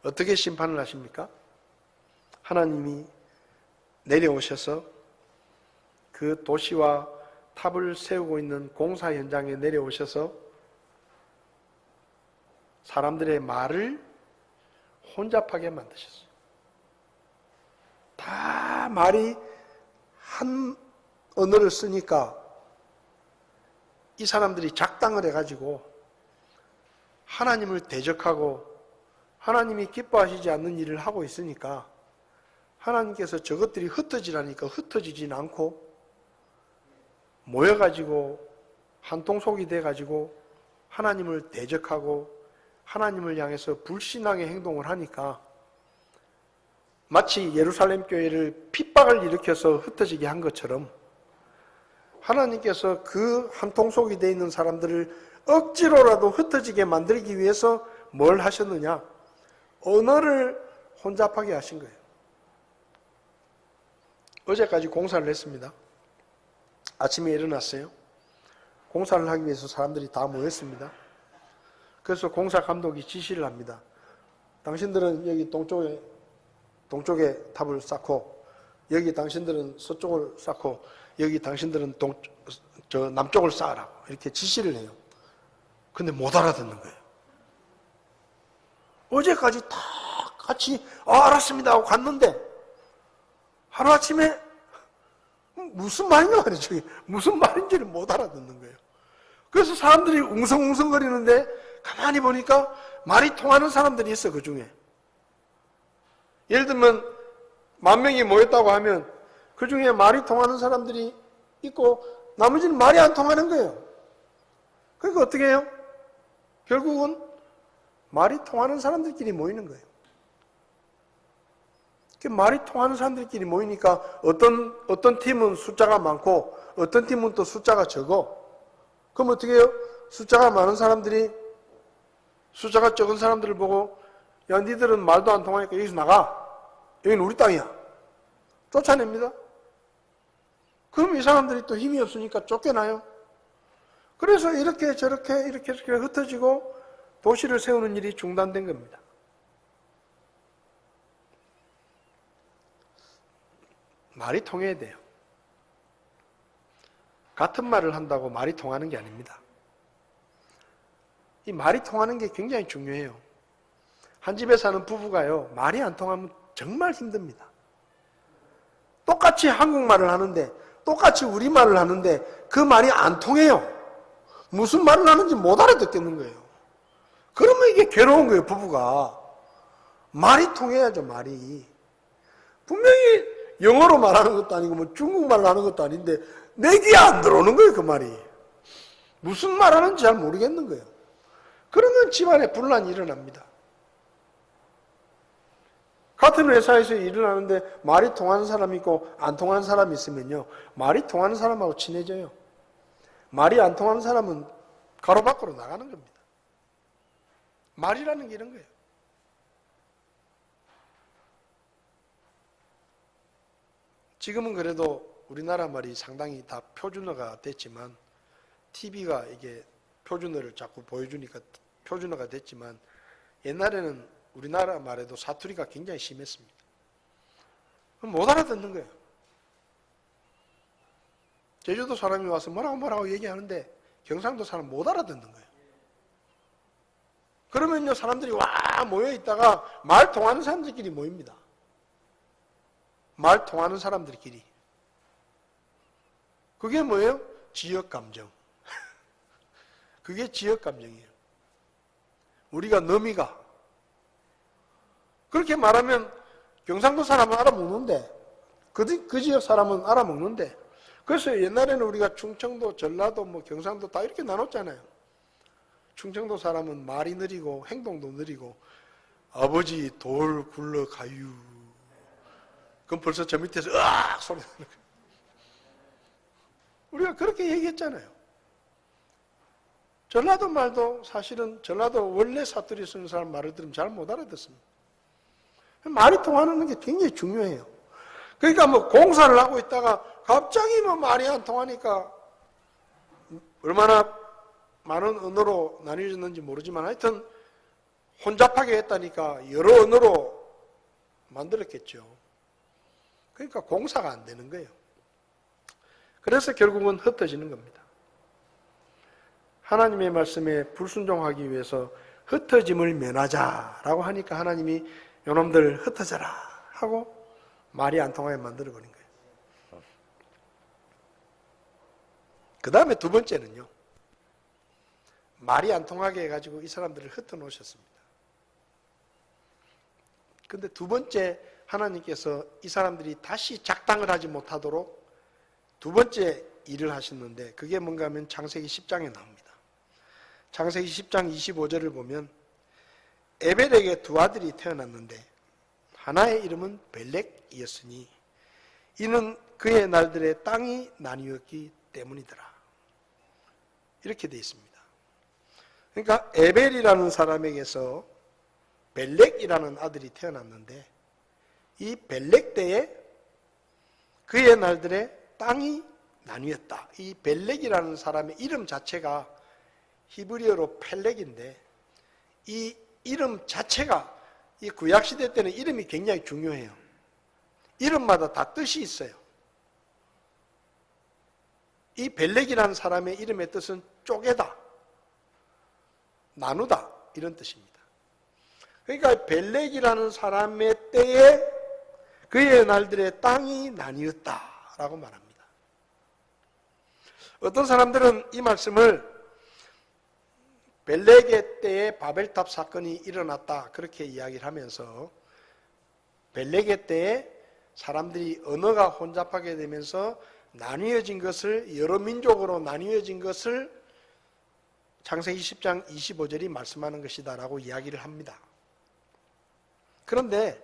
어떻게 심판을 하십니까? 하나님이 내려오셔서 그 도시와 탑을 세우고 있는 공사 현장에 내려오셔서 사람들의 말을 혼잡하게 만드셨어요. 다 말이 한 언어를 쓰니까 이 사람들이 작당을 해가지고 하나님을 대적하고 하나님이 기뻐하시지 않는 일을 하고 있으니까 하나님께서 저것들이 흩어지라니까 흩어지진 않고 모여가지고 한통속이 돼가지고 하나님을 대적하고 하나님을 향해서 불신앙의 행동을 하니까 마치 예루살렘 교회를 핍박을 일으켜서 흩어지게 한 것처럼 하나님께서 그 한통속이 되어 있는 사람들을 억지로라도 흩어지게 만들기 위해서 뭘 하셨느냐? 언어를 혼잡하게 하신 거예요. 어제까지 공사를 했습니다. 아침에 일어났어요. 공사를 하기 위해서 사람들이 다 모였습니다. 그래서 공사 감독이 지시를 합니다. 당신들은 여기 동쪽에 탑을 쌓고, 여기 당신들은 서쪽을 쌓고, 여기 당신들은 남쪽을 쌓으라고 이렇게 지시를 해요. 근데 못 알아듣는 거예요. 어제까지 다 같이 알았습니다 하고 갔는데 하루아침에 무슨 말인가 말이죠. 무슨 말인지를 못 알아듣는 거예요. 그래서 사람들이 웅성웅성거리는데 가만히 보니까 말이 통하는 사람들이 있어. 그 중에 예를 들면 10,000명이 모였다고 하면 그 중에 말이 통하는 사람들이 있고 나머지는 말이 안 통하는 거예요. 그러니까 어떻게 해요? 결국은 말이 통하는 사람들끼리 모이는 거예요. 말이 통하는 사람들끼리 모이니까 어떤 팀은 숫자가 많고 어떤 팀은 또 숫자가 적어. 그럼 어떻게 해요? 숫자가 많은 사람들이 숫자가 적은 사람들을 보고, 야, 니들은 말도 안 통하니까 여기서 나가. 여기는 우리 땅이야. 쫓아냅니다. 그럼 이 사람들이 또 힘이 없으니까 쫓겨나요. 그래서 이렇게 저렇게 흩어지고 도시를 세우는 일이 중단된 겁니다. 말이 통해야 돼요. 같은 말을 한다고 말이 통하는 게 아닙니다. 이 말이 통하는 게 굉장히 중요해요. 한 집에 사는 부부가요, 말이 안 통하면 정말 힘듭니다. 똑같이 한국말을 하는데, 똑같이 우리말을 하는데 그 말이 안 통해요. 무슨 말을 하는지 못 알아듣겠는 거예요. 그러면 이게 괴로운 거예요, 부부가. 말이 통해야죠, 말이. 분명히 영어로 말하는 것도 아니고 뭐 중국말로 하는 것도 아닌데 내 귀에 안 들어오는 거예요, 그 말이. 무슨 말 하는지 잘 모르겠는 거예요. 그러면 집안에 분란이 일어납니다. 같은 회사에서 일을 하는데 말이 통하는 사람이 있고 안 통하는 사람이 있으면요, 말이 통하는 사람하고 친해져요. 말이 안 통하는 사람은 가로밖으로 나가는 겁니다. 말이라는 게 이런 거예요. 지금은 그래도 우리나라 말이 상당히 다 표준어가 됐지만, TV가 이게 표준어를 자꾸 보여주니까 표준어가 됐지만, 옛날에는 우리나라 말에도 사투리가 굉장히 심했습니다. 못 알아듣는 거예요. 제주도 사람이 와서 뭐라고 얘기하는데 경상도 사람 못 알아듣는 거예요. 그러면요, 사람들이 와 모여 있다가 말 통하는 사람들끼리 모입니다. 말 통하는 사람들끼리. 그게 뭐예요? 지역감정. 그게 지역감정이에요. 우리가 너미가 그렇게 말하면 경상도 사람은 알아먹는데, 그 지역 사람은 알아먹는데, 그래서 옛날에는 우리가 충청도, 전라도, 뭐 경상도 다 이렇게 나눴잖아요. 충청도 사람은 말이 느리고 행동도 느리고, 아버지 돌 굴러 가유. 그럼 벌써 저 밑에서 으악 소리 나는 거예요. 우리가 그렇게 얘기했잖아요. 전라도 말도 사실은 전라도 원래 사투리 쓰는 사람 말을 들으면 잘 못 알아듣습니다. 말이 통하는 게 굉장히 중요해요. 그러니까 뭐 공사를 하고 있다가 갑자기 뭐 말이 안 통하니까 얼마나 많은 언어로 나뉘어졌는지 모르지만 하여튼 혼잡하게 했다니까 여러 언어로 만들었겠죠. 그러니까 공사가 안 되는 거예요. 그래서 결국은 흩어지는 겁니다. 하나님의 말씀에 불순종하기 위해서 흩어짐을 면하자라고 하니까 하나님이 요놈들 흩어져라 하고 말이 안 통하게 만들어버린 거예요. 그 다음에 두 번째는요, 말이 안 통하게 해가지고 이 사람들을 흩어 놓으셨습니다. 근데 두 번째 하나님께서 이 사람들이 다시 작당을 하지 못하도록 두 번째 일을 하셨는데, 그게 뭔가 하면 창세기 10장에 나옵니다. 창세기 10장 25절을 보면 에벨에게 두 아들이 태어났는데 하나의 이름은 벨렉이었으니 이는 그의 날들의 땅이 나뉘었기 때문이더라. 이렇게 되어 있습니다. 그러니까 에벨이라는 사람에게서 벨렉이라는 아들이 태어났는데, 이 벨렉 때에 그의 날들의 땅이 나뉘었다. 이 벨렉이라는 사람의 이름 자체가 히브리어로 펠렉인데, 이 이름 자체가 이 구약시대 때는 이름이 굉장히 중요해요. 이름마다 다 뜻이 있어요. 이 벨렉이라는 사람의 이름의 뜻은 쪼개다, 나누다 이런 뜻입니다. 그러니까 벨렉이라는 사람의 때에 그의 날들의 땅이 나뉘었다라고 말합니다. 어떤 사람들은 이 말씀을 벨렉의 때에 바벨탑 사건이 일어났다 그렇게 이야기를 하면서, 벨렉의 때에 사람들이 언어가 혼잡하게 되면서 나뉘어진 것을, 여러 민족으로 나뉘어진 것을 창세기 10장 25절이 말씀하는 것이다 라고 이야기를 합니다. 그런데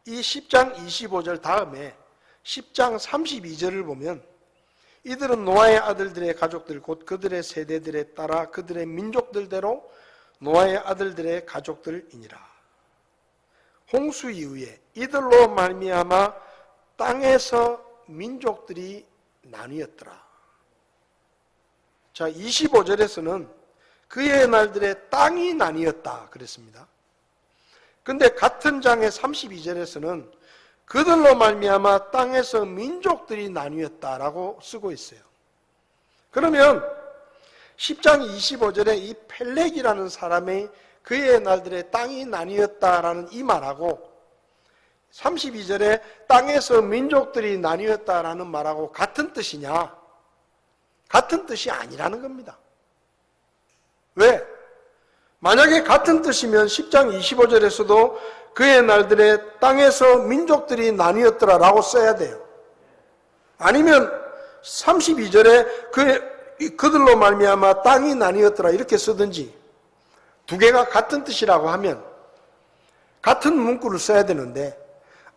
이 10장 25절 다음에 10장 32절을 보면, 이들은 노아의 아들들의 가족들 곧 그들의 세대들에 따라 그들의 민족들대로 노아의 아들들의 가족들이니라. 홍수 이후에 이들로 말미암아 땅에서 민족들이 나뉘었더라. 자, 25절에서는 그의 날들의 땅이 나뉘었다 그랬습니다. 근데 같은 장의 32절에서는 그들로 말미암아 땅에서 민족들이 나뉘었다라고 쓰고 있어요. 그러면 10장 25절에 이 펠렉이라는 사람의 그의 날들의 땅이 나뉘었다라는 이 말하고 32절에 땅에서 민족들이 나뉘었다라는 말하고 같은 뜻이냐? 같은 뜻이 아니라는 겁니다. 왜? 만약에 같은 뜻이면 10장 25절에서도 그의 날들의 땅에서 민족들이 나뉘었더라라고 써야 돼요. 아니면 32절에 그들로 말미암아 땅이 나뉘었더라 이렇게 쓰든지 두 개가 같은 뜻이라고 하면 같은 문구를 써야 되는데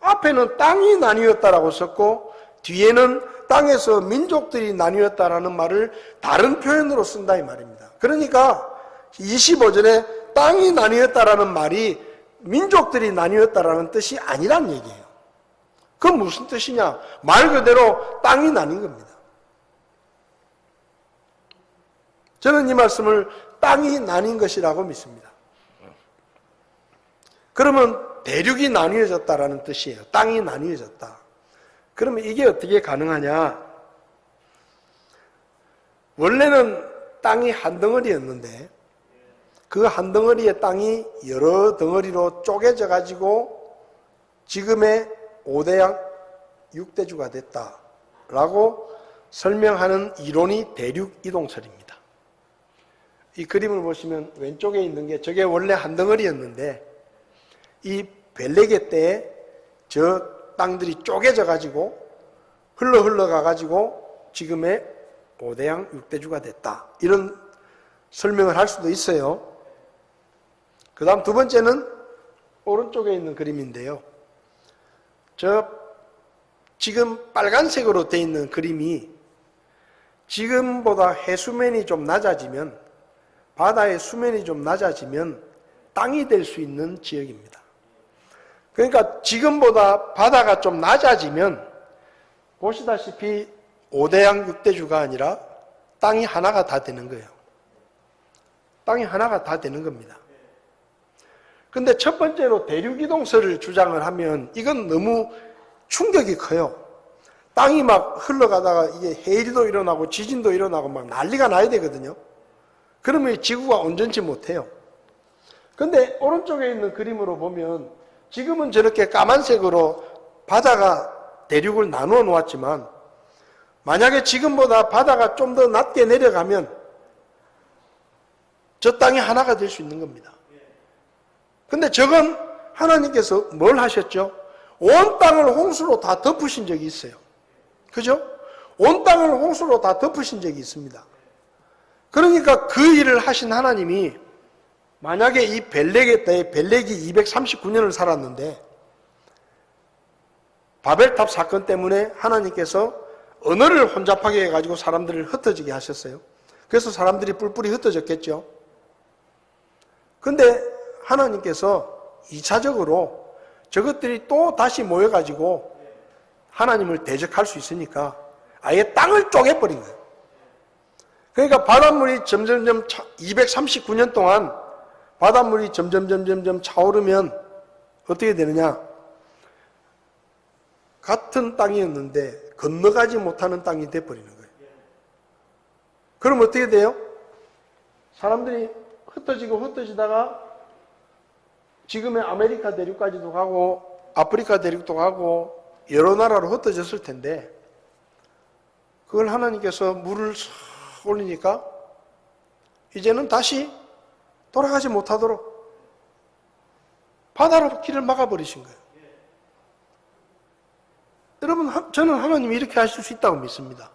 앞에는 땅이 나뉘었다라고 썼고 뒤에는 땅에서 민족들이 나뉘었다라는 말을 다른 표현으로 쓴다 이 말입니다. 그러니까 25절에 땅이 나뉘었다라는 말이 민족들이 나뉘었다라는 뜻이 아니란 얘기예요. 그건 무슨 뜻이냐? 말 그대로 땅이 나뉜 겁니다. 저는 이 말씀을 땅이 나뉜 것이라고 믿습니다. 그러면 대륙이 나뉘어졌다라는 뜻이에요. 땅이 나뉘어졌다. 그러면 이게 어떻게 가능하냐? 원래는 땅이 한 덩어리였는데 그 한 덩어리의 땅이 여러 덩어리로 쪼개져 가지고 지금의 5대양 6대주가 됐다라고 설명하는 이론이 대륙 이동설입니다. 이 그림을 보시면 왼쪽에 있는 게 저게 원래 한 덩어리였는데 이 벨레게 때에 저 땅들이 쪼개져 가지고 흘러가 가지고 지금의 5대양 6대주가 됐다. 이런 설명을 할 수도 있어요. 그 다음 두 번째는 오른쪽에 있는 그림인데요. 저 지금 빨간색으로 되어 있는 그림이 지금보다 해수면이 좀 낮아지면 바다의 수면이 좀 낮아지면 땅이 될 수 있는 지역입니다. 그러니까 지금보다 바다가 좀 낮아지면 보시다시피 5대양 6대주가 아니라 땅이 하나가 다 되는 거예요. 땅이 하나가 다 되는 겁니다. 근데 첫 번째로 대륙이동설을 주장을 하면 이건 너무 충격이 커요. 땅이 막 흘러가다가 이게 해일도 일어나고 지진도 일어나고 막 난리가 나야 되거든요. 그러면 지구가 온전치 못해요. 근데 오른쪽에 있는 그림으로 보면 지금은 저렇게 까만색으로 바다가 대륙을 나누어 놓았지만 만약에 지금보다 바다가 좀 더 낮게 내려가면 저 땅이 하나가 될 수 있는 겁니다. 근데 저건 하나님께서 뭘 하셨죠? 온 땅을 홍수로 다 덮으신 적이 있어요. 그죠? 온 땅을 홍수로 다 덮으신 적이 있습니다. 그러니까 그 일을 하신 하나님이 만약에 이 벨렉의 때에 벨렉이 239년을 살았는데 바벨탑 사건 때문에 하나님께서 언어를 혼잡하게 해가지고 사람들을 흩어지게 하셨어요. 그래서 사람들이 뿔뿔이 흩어졌겠죠. 근데 하나님께서 2차적으로 저것들이 또 다시 모여가지고 하나님을 대적할 수 있으니까 아예 땅을 쪼개버린 거예요. 그러니까 바닷물이 점점점 239년 동안 바닷물이 점점 차오르면 어떻게 되느냐? 같은 땅이었는데 건너가지 못하는 땅이 돼버리는 거예요. 그럼 어떻게 돼요? 사람들이 흩어지다가 지금의 아메리카 대륙까지도 가고 아프리카 대륙도 가고 여러 나라로 흩어졌을 텐데 그걸 하나님께서 물을 싹 올리니까 이제는 다시 돌아가지 못하도록 바다로 길을 막아버리신 거예요. 여러분, 저는 하나님이 이렇게 하실 수 있다고 믿습니다.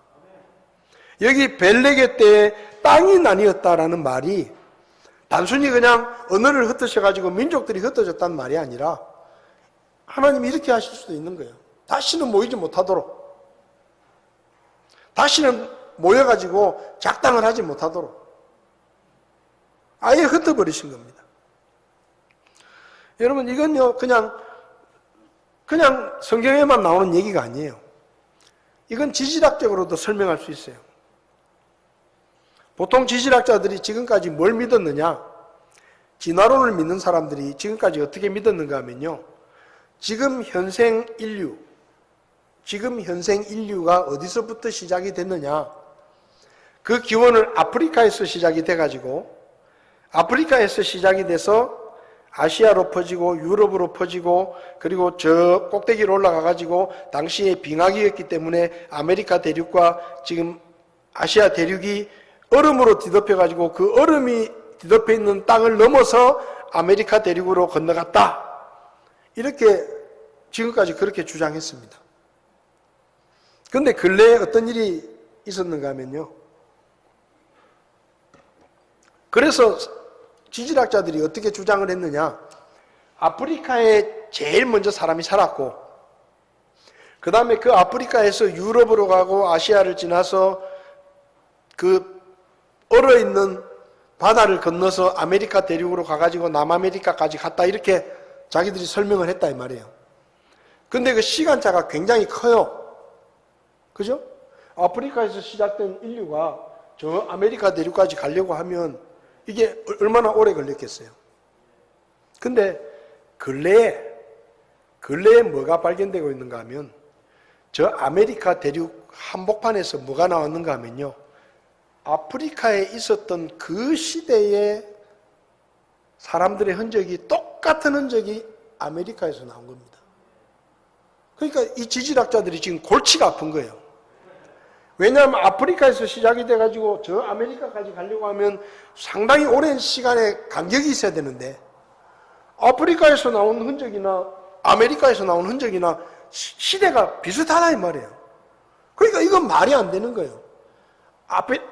여기 벨레게 때에 땅이 나뉘었다라는 말이 단순히 그냥 언어를 흩으셔가지고 민족들이 흩어졌다는 말이 아니라 하나님이 이렇게 하실 수도 있는 거예요. 다시는 모이지 못하도록, 다시는 모여가지고 작당을 하지 못하도록 아예 흩어버리신 겁니다. 여러분, 이건요 그냥 성경에만 나오는 얘기가 아니에요. 이건 지질학적으로도 설명할 수 있어요. 보통 지질학자들이 지금까지 뭘 믿었느냐? 진화론을 믿는 사람들이 지금까지 어떻게 믿었는가 하면요. 지금 현생 인류가 어디서부터 시작이 됐느냐? 그 기원은 아프리카에서 시작이 돼가지고 아프리카에서 시작이 돼서 아시아로 퍼지고 유럽으로 퍼지고 그리고 저 꼭대기로 올라가가지고 당시에 빙하기였기 때문에 아메리카 대륙과 지금 아시아 대륙이 얼음으로 뒤덮여가지고 그 얼음이 뒤덮여 있는 땅을 넘어서 아메리카 대륙으로 건너갔다. 이렇게 지금까지 그렇게 주장했습니다. 그런데 근래에 어떤 일이 있었는가 하면요. 그래서 지질학자들이 어떻게 주장을 했느냐. 아프리카에 제일 먼저 사람이 살았고 그 다음에 그 아프리카에서 유럽으로 가고 아시아를 지나서 그 얼어있는 바다를 건너서 아메리카 대륙으로 가가지고 남아메리카까지 갔다 이렇게 자기들이 설명을 했다 이 말이에요. 근데 그 시간차가 굉장히 커요. 그죠? 아프리카에서 시작된 인류가 저 아메리카 대륙까지 가려고 하면 이게 얼마나 오래 걸렸겠어요. 근데 근래에 뭐가 발견되고 있는가 하면 저 아메리카 대륙 한복판에서 뭐가 나왔는가 하면요. 아프리카에 있었던 그 시대의 사람들의 흔적이 똑같은 흔적이 아메리카에서 나온 겁니다. 그러니까 이 지질학자들이 지금 골치가 아픈 거예요. 왜냐하면 아프리카에서 시작이 돼가지고 저 아메리카까지 가려고 하면 상당히 오랜 시간의 간격이 있어야 되는데 아프리카에서 나온 흔적이나 아메리카에서 나온 흔적이나 시대가 비슷하다 이 말이에요. 그러니까 이건 말이 안 되는 거예요.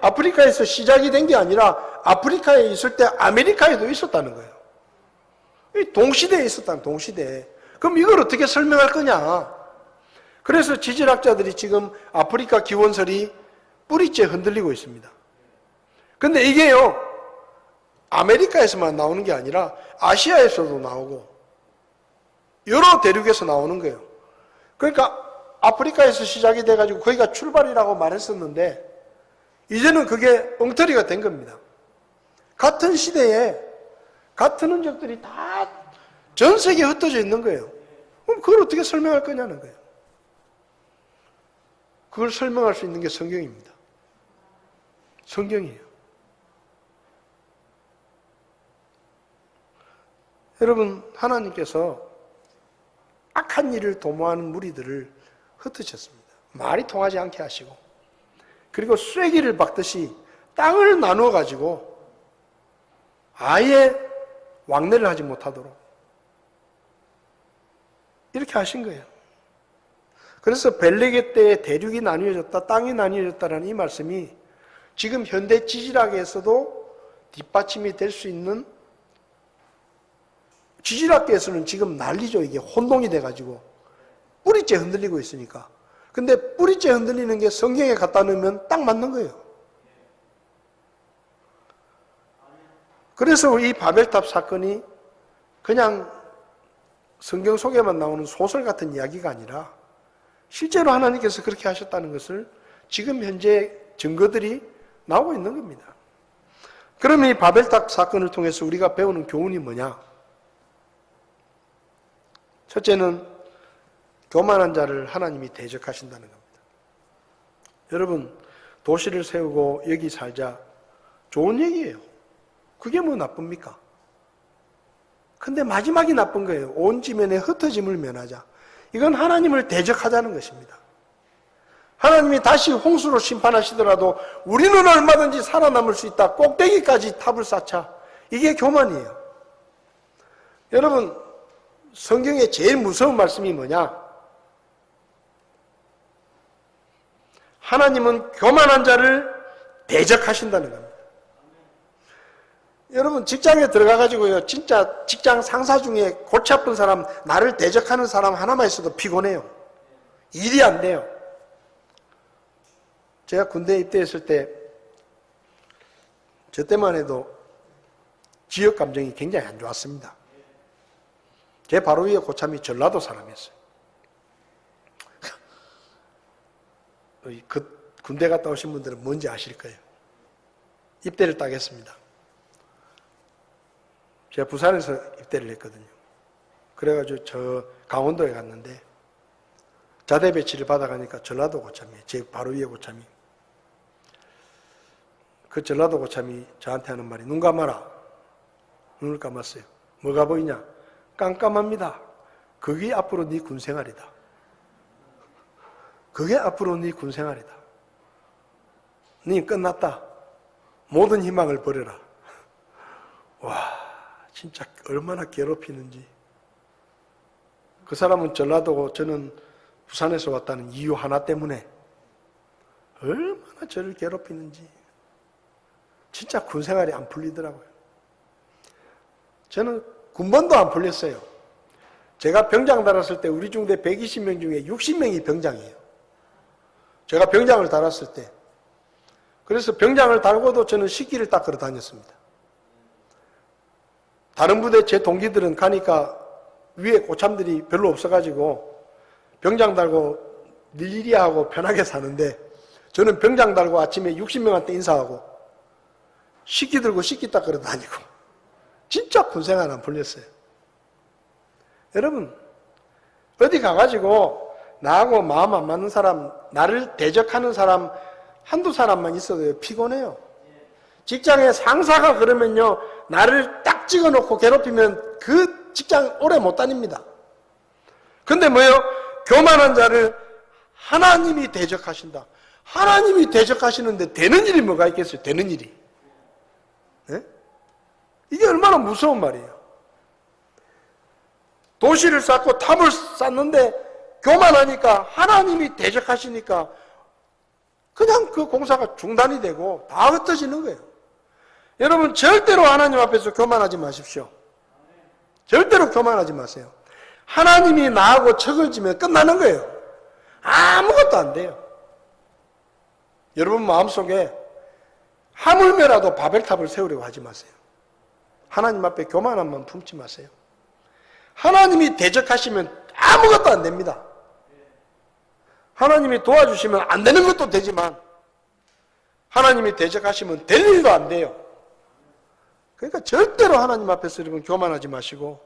아프리카에서 시작이 된 게 아니라 아프리카에 있을 때 아메리카에도 있었다는 거예요. 동시대에 있었다는 동시대에. 그럼 이걸 어떻게 설명할 거냐. 그래서 지질학자들이 지금 아프리카 기원설이 뿌리째 흔들리고 있습니다. 근데 이게요, 아메리카에서만 나오는 게 아니라 아시아에서도 나오고 여러 대륙에서 나오는 거예요. 그러니까 아프리카에서 시작이 돼가지고 거기가 출발이라고 말했었는데 이제는 그게 엉터리가 된 겁니다. 같은 시대에 같은 흔적들이 다 전 세계에 흩어져 있는 거예요. 그럼 그걸 어떻게 설명할 거냐는 거예요. 그걸 설명할 수 있는 게 성경입니다. 성경이에요. 여러분, 하나님께서 악한 일을 도모하는 무리들을 흩으셨습니다. 말이 통하지 않게 하시고 그리고 쐐기를 박듯이 땅을 나누어 가지고 아예 왕래를 하지 못하도록 이렇게 하신 거예요. 그래서 벨레게 때에 대륙이 나뉘어졌다, 땅이 나뉘어졌다라는 이 말씀이 지금 현대 지질학에서도 뒷받침이 될 수 있는, 지질학계에서는 지금 난리죠. 이게 혼동이 돼가지고 뿌리째 흔들리고 있으니까. 근데 뿌리째 흔들리는 게 성경에 갖다 놓으면 딱 맞는 거예요. 그래서 이 바벨탑 사건이 그냥 성경 속에만 나오는 소설 같은 이야기가 아니라 실제로 하나님께서 그렇게 하셨다는 것을 지금 현재 증거들이 나오고 있는 겁니다. 그러면 이 바벨탑 사건을 통해서 우리가 배우는 교훈이 뭐냐? 첫째는 교만한 자를 하나님이 대적하신다는 겁니다. 여러분, 도시를 세우고 여기 살자 좋은 얘기예요. 그게 뭐 나쁩니까? 근데 마지막이 나쁜 거예요. 온 지면에 흩어짐을 면하자. 이건 하나님을 대적하자는 것입니다. 하나님이 다시 홍수로 심판하시더라도 우리는 얼마든지 살아남을 수 있다. 꼭대기까지 탑을 쌓자. 이게 교만이에요. 여러분, 성경의 제일 무서운 말씀이 뭐냐? 하나님은 교만한 자를 대적하신다는 겁니다. 여러분, 직장에 들어가가지고요, 진짜 직장 상사 중에 골치 아픈 사람, 나를 대적하는 사람 하나만 있어도 피곤해요. 일이 안 돼요. 제가 군대에 입대했을 때, 저 때만 해도 지역 감정이 굉장히 안 좋았습니다. 제 바로 위에 고참이 전라도 사람이었어요. 그 군대 갔다 오신 분들은 뭔지 아실 거예요. 입대를 딱 했습니다. 제가 부산에서 입대를 했거든요. 그래가지고 저 강원도에 갔는데 자대 배치를 받아가니까 전라도 고참이에요. 제 바로 위에 고참이. 그 전라도 고참이 저한테 하는 말이 눈 감아라. 눈을 감았어요. 뭐가 보이냐? 깜깜합니다. 그게 앞으로 네 군생활이다. 그게 앞으로 네 군생활이다. 네 끝났다. 모든 희망을 버려라. 와, 진짜 얼마나 괴롭히는지. 그 사람은 전라도고 저는 부산에서 왔다는 이유 하나 때문에 얼마나 저를 괴롭히는지. 진짜 군생활이 안 풀리더라고요. 저는 군번도 안 풀렸어요. 제가 병장 달았을 때 우리 중대 120명 중에 60명이 병장이에요. 제가 병장을 달았을 때. 그래서 병장을 달고도 저는 식기를 닦으러 다녔습니다. 다른 부대 제 동기들은 가니까 위에 고참들이 별로 없어가지고 병장 달고 일일이 하고 편하게 사는데 저는 병장 달고 아침에 60명한테 인사하고 식기 들고 식기 닦으러 다니고 진짜 군생활 안 풀렸어요. 여러분 어디 가가지고 나하고 마음 안 맞는 사람, 나를 대적하는 사람 한두 사람만 있어도 피곤해요. 직장에 상사가 그러면요 나를 딱 찍어놓고 괴롭히면 그 직장 오래 못 다닙니다. 근데 뭐예요? 교만한 자를 하나님이 대적하신다. 하나님이 대적하시는데 되는 일이 뭐가 있겠어요? 되는 일이. 네? 이게 얼마나 무서운 말이에요. 도시를 쌓고 탑을 쌓는데 교만하니까 하나님이 대적하시니까 그냥 그 공사가 중단이 되고 다 흩어지는 거예요. 여러분 절대로 하나님 앞에서 교만하지 마십시오. 절대로 교만하지 마세요. 하나님이 나하고 척을 지면 끝나는 거예요. 아무것도 안 돼요. 여러분 마음속에 하물며라도 바벨탑을 세우려고 하지 마세요. 하나님 앞에 교만함만 품지 마세요. 하나님이 대적하시면 아무것도 안 됩니다. 하나님이 도와주시면 안 되는 것도 되지만 하나님이 대적하시면 될 일도 안 돼요. 그러니까 절대로 하나님 앞에서 여러분 교만하지 마시고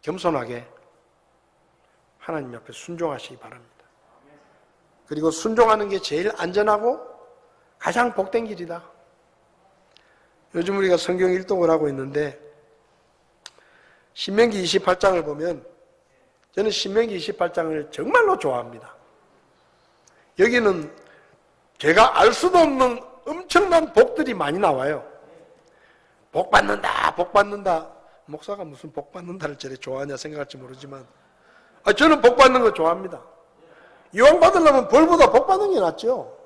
겸손하게 하나님 앞에 순종하시기 바랍니다. 그리고 순종하는 게 제일 안전하고 가장 복된 길이다. 요즘 우리가 성경 일독을 하고 있는데 신명기 28장을 보면 저는 신명기 28장을 정말로 좋아합니다. 여기는 제가 알 수도 없는 엄청난 복들이 많이 나와요. 복 받는다, 복 받는다. 목사가 무슨 복 받는다를 저래 좋아하냐 생각할지 모르지만 저는 복 받는 거 좋아합니다. 이왕 받으려면 벌보다 복 받는 게 낫죠.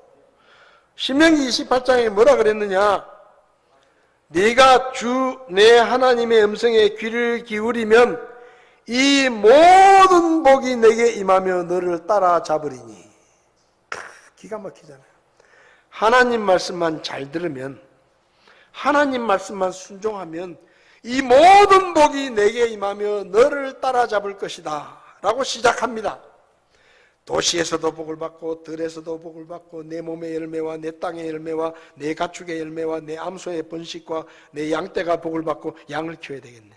신명기 28장에 뭐라 그랬느냐? 네가 주 내 하나님의 음성에 귀를 기울이면 이 모든 복이 내게 임하며 너를 따라잡으리니. 기가 막히잖아요. 하나님 말씀만 잘 들으면, 하나님 말씀만 순종하면 이 모든 복이 내게 임하며 너를 따라잡을 것이다 라고 시작합니다. 도시에서도 복을 받고 들에서도 복을 받고 내 몸의 열매와 내 땅의 열매와 내 가축의 열매와 내 암소의 번식과 내 양떼가 복을 받고 양을 키워야 되겠네.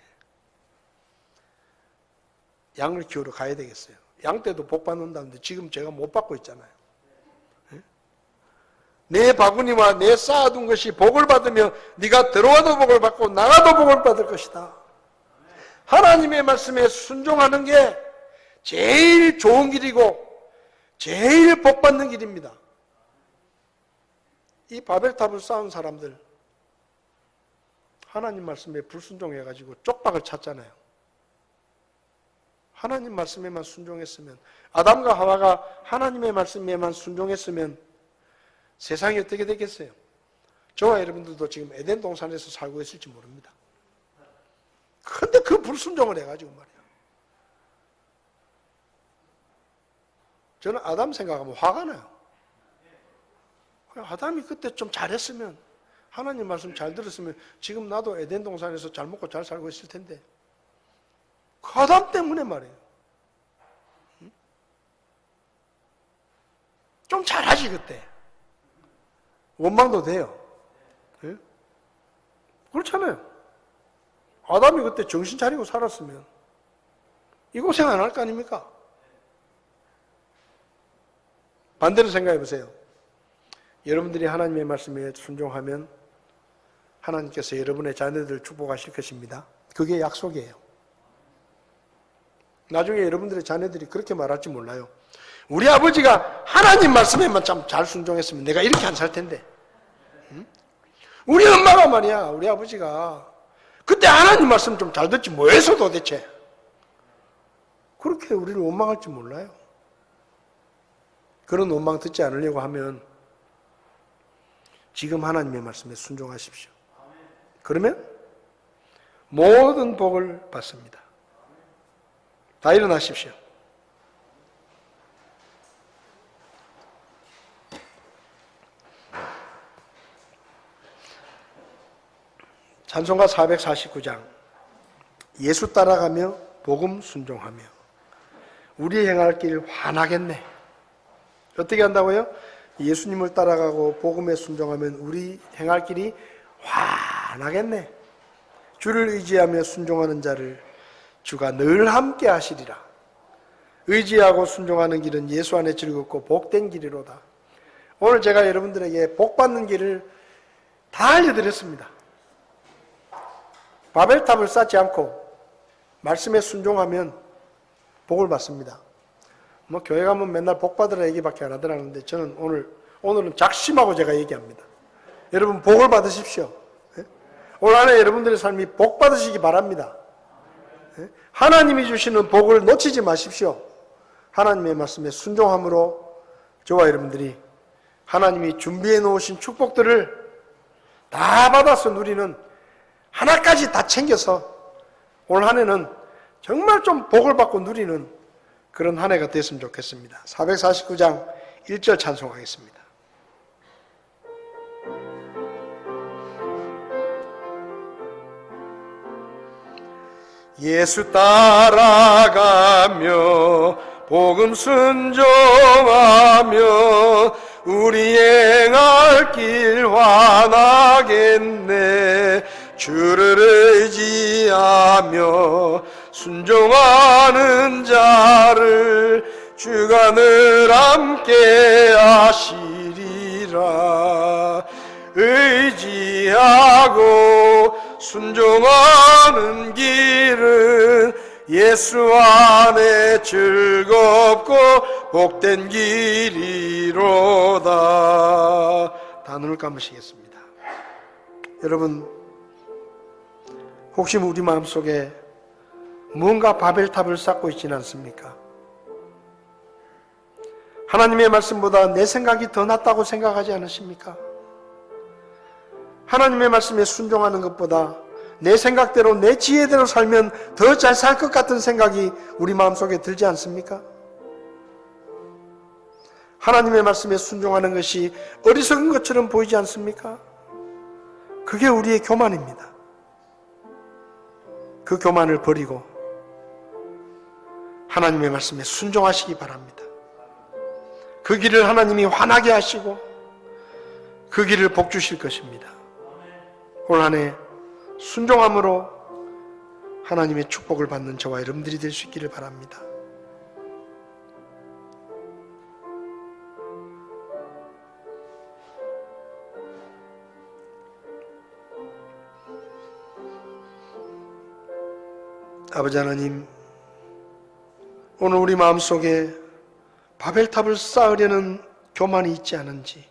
양을 키우러 가야 되겠어요. 양떼도 복 받는다는데 지금 제가 못 받고 있잖아요. 내 바구니와 내 쌓아둔 것이 복을 받으며 네가 들어와도 복을 받고 나가도 복을 받을 것이다. 하나님의 말씀에 순종하는 게 제일 좋은 길이고 제일 복 받는 길입니다. 이 바벨탑을 쌓은 사람들 하나님 말씀에 불순종해가지고 쪽박을 찼잖아요. 하나님 말씀에만 순종했으면, 아담과 하와가 하나님의 말씀에만 순종했으면 세상이 어떻게 되겠어요? 저와 여러분들도 지금 에덴 동산에서 살고 있을지 모릅니다. 근데 그 불순종을 해가지고 말이야. 저는 아담 생각하면 화가 나요. 아담이 그때 좀 잘했으면, 하나님 말씀 잘 들었으면 지금 나도 에덴 동산에서 잘 먹고 잘 살고 있을 텐데 그 아담 때문에 말이에요. 좀 잘하지 그때. 원망도 돼요. 네? 그렇잖아요. 아담이 그때 정신 차리고 살았으면 이 고생 안 할 거 아닙니까? 반대로 생각해 보세요. 여러분들이 하나님의 말씀에 순종하면 하나님께서 여러분의 자녀들을 축복하실 것입니다. 그게 약속이에요. 나중에 여러분들의 자녀들이 그렇게 말할지 몰라요. 우리 아버지가 하나님 말씀에만 참 잘 순종했으면 내가 이렇게 안 살 텐데. 우리 엄마가 말이야, 우리 아버지가 그때 하나님 말씀 좀 잘 듣지 뭐해서 도대체. 그렇게 우리를 원망할지 몰라요. 그런 원망 듣지 않으려고 하면 지금 하나님의 말씀에 순종하십시오. 그러면 모든 복을 받습니다. 다 일어나십시오. 찬송가 449장. 예수 따라가며 복음 순종하며 우리 행할 길 환하겠네. 어떻게 한다고요? 예수님을 따라가고 복음에 순종하면 우리 행할 길이 환하겠네. 주를 의지하며 순종하는 자를 주가 늘 함께 하시리라. 의지하고 순종하는 길은 예수 안에 즐겁고 복된 길이로다. 오늘 제가 여러분들에게 복받는 길을 다 알려드렸습니다. 바벨탑을 쌓지 않고 말씀에 순종하면 복을 받습니다. 뭐 교회 가면 맨날 복 받으라 얘기밖에 안 하더라는데 저는 오늘은 작심하고 제가 얘기합니다. 여러분 복을 받으십시오. 올 한해 여러분들의 삶이 복 받으시기 바랍니다. 하나님이 주시는 복을 놓치지 마십시오. 하나님의 말씀에 순종함으로 저와 여러분들이 하나님이 준비해 놓으신 축복들을 다 받아서 누리는, 하나까지 다 챙겨서 올 한해는 정말 좀 복을 받고 누리는 그런 한 해가 됐으면 좋겠습니다. 449장 1절 찬송하겠습니다. 예수 따라가며 복음 순종하며 우리 행할 길 환하겠네. 주를 의지하며 순종하는 자를 주가 늘 함께 하시리라. 의지하고 순종하는 길은 예수 안에 즐겁고 복된 길이로다. 다 눈을 감으시겠습니다. 여러분, 혹시 우리 마음속에 무언가 바벨탑을 쌓고 있지는 않습니까? 하나님의 말씀보다 내 생각이 더 낫다고 생각하지 않으십니까? 하나님의 말씀에 순종하는 것보다 내 생각대로 내 지혜대로 살면 더 잘 살 것 같은 생각이 우리 마음속에 들지 않습니까? 하나님의 말씀에 순종하는 것이 어리석은 것처럼 보이지 않습니까? 그게 우리의 교만입니다. 그 교만을 버리고 하나님의 말씀에 순종하시기 바랍니다. 그 길을 하나님이 환하게 하시고 그 길을 복 주실 것입니다. 올 한 해 순종함으로 하나님의 축복을 받는 저와 여러분들이 될 수 있기를 바랍니다. 아버지 하나님, 오늘 우리 마음속에 바벨탑을 쌓으려는 교만이 있지 않은지,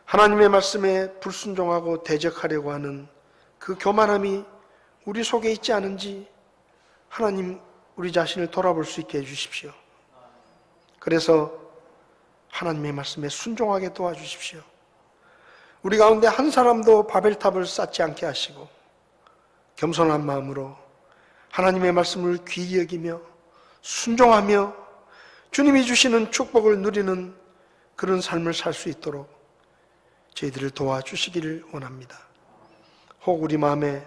하나님의 말씀에 불순종하고 대적하려고 하는 그 교만함이 우리 속에 있지 않은지 하나님, 우리 자신을 돌아볼 수 있게 해주십시오. 그래서 하나님의 말씀에 순종하게 도와주십시오. 우리 가운데 한 사람도 바벨탑을 쌓지 않게 하시고 겸손한 마음으로 하나님의 말씀을 귀히 여기며 순종하며 주님이 주시는 축복을 누리는 그런 삶을 살 수 있도록 저희들을 도와주시기를 원합니다. 혹 우리 마음에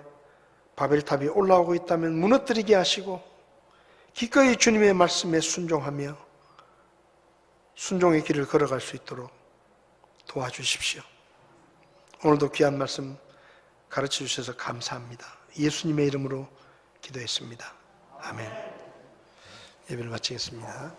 바벨탑이 올라오고 있다면 무너뜨리게 하시고 기꺼이 주님의 말씀에 순종하며 순종의 길을 걸어갈 수 있도록 도와주십시오. 오늘도 귀한 말씀 가르쳐 주셔서 감사합니다. 예수님의 이름으로 기도했습니다. 아멘. 예배를 마치겠습니다.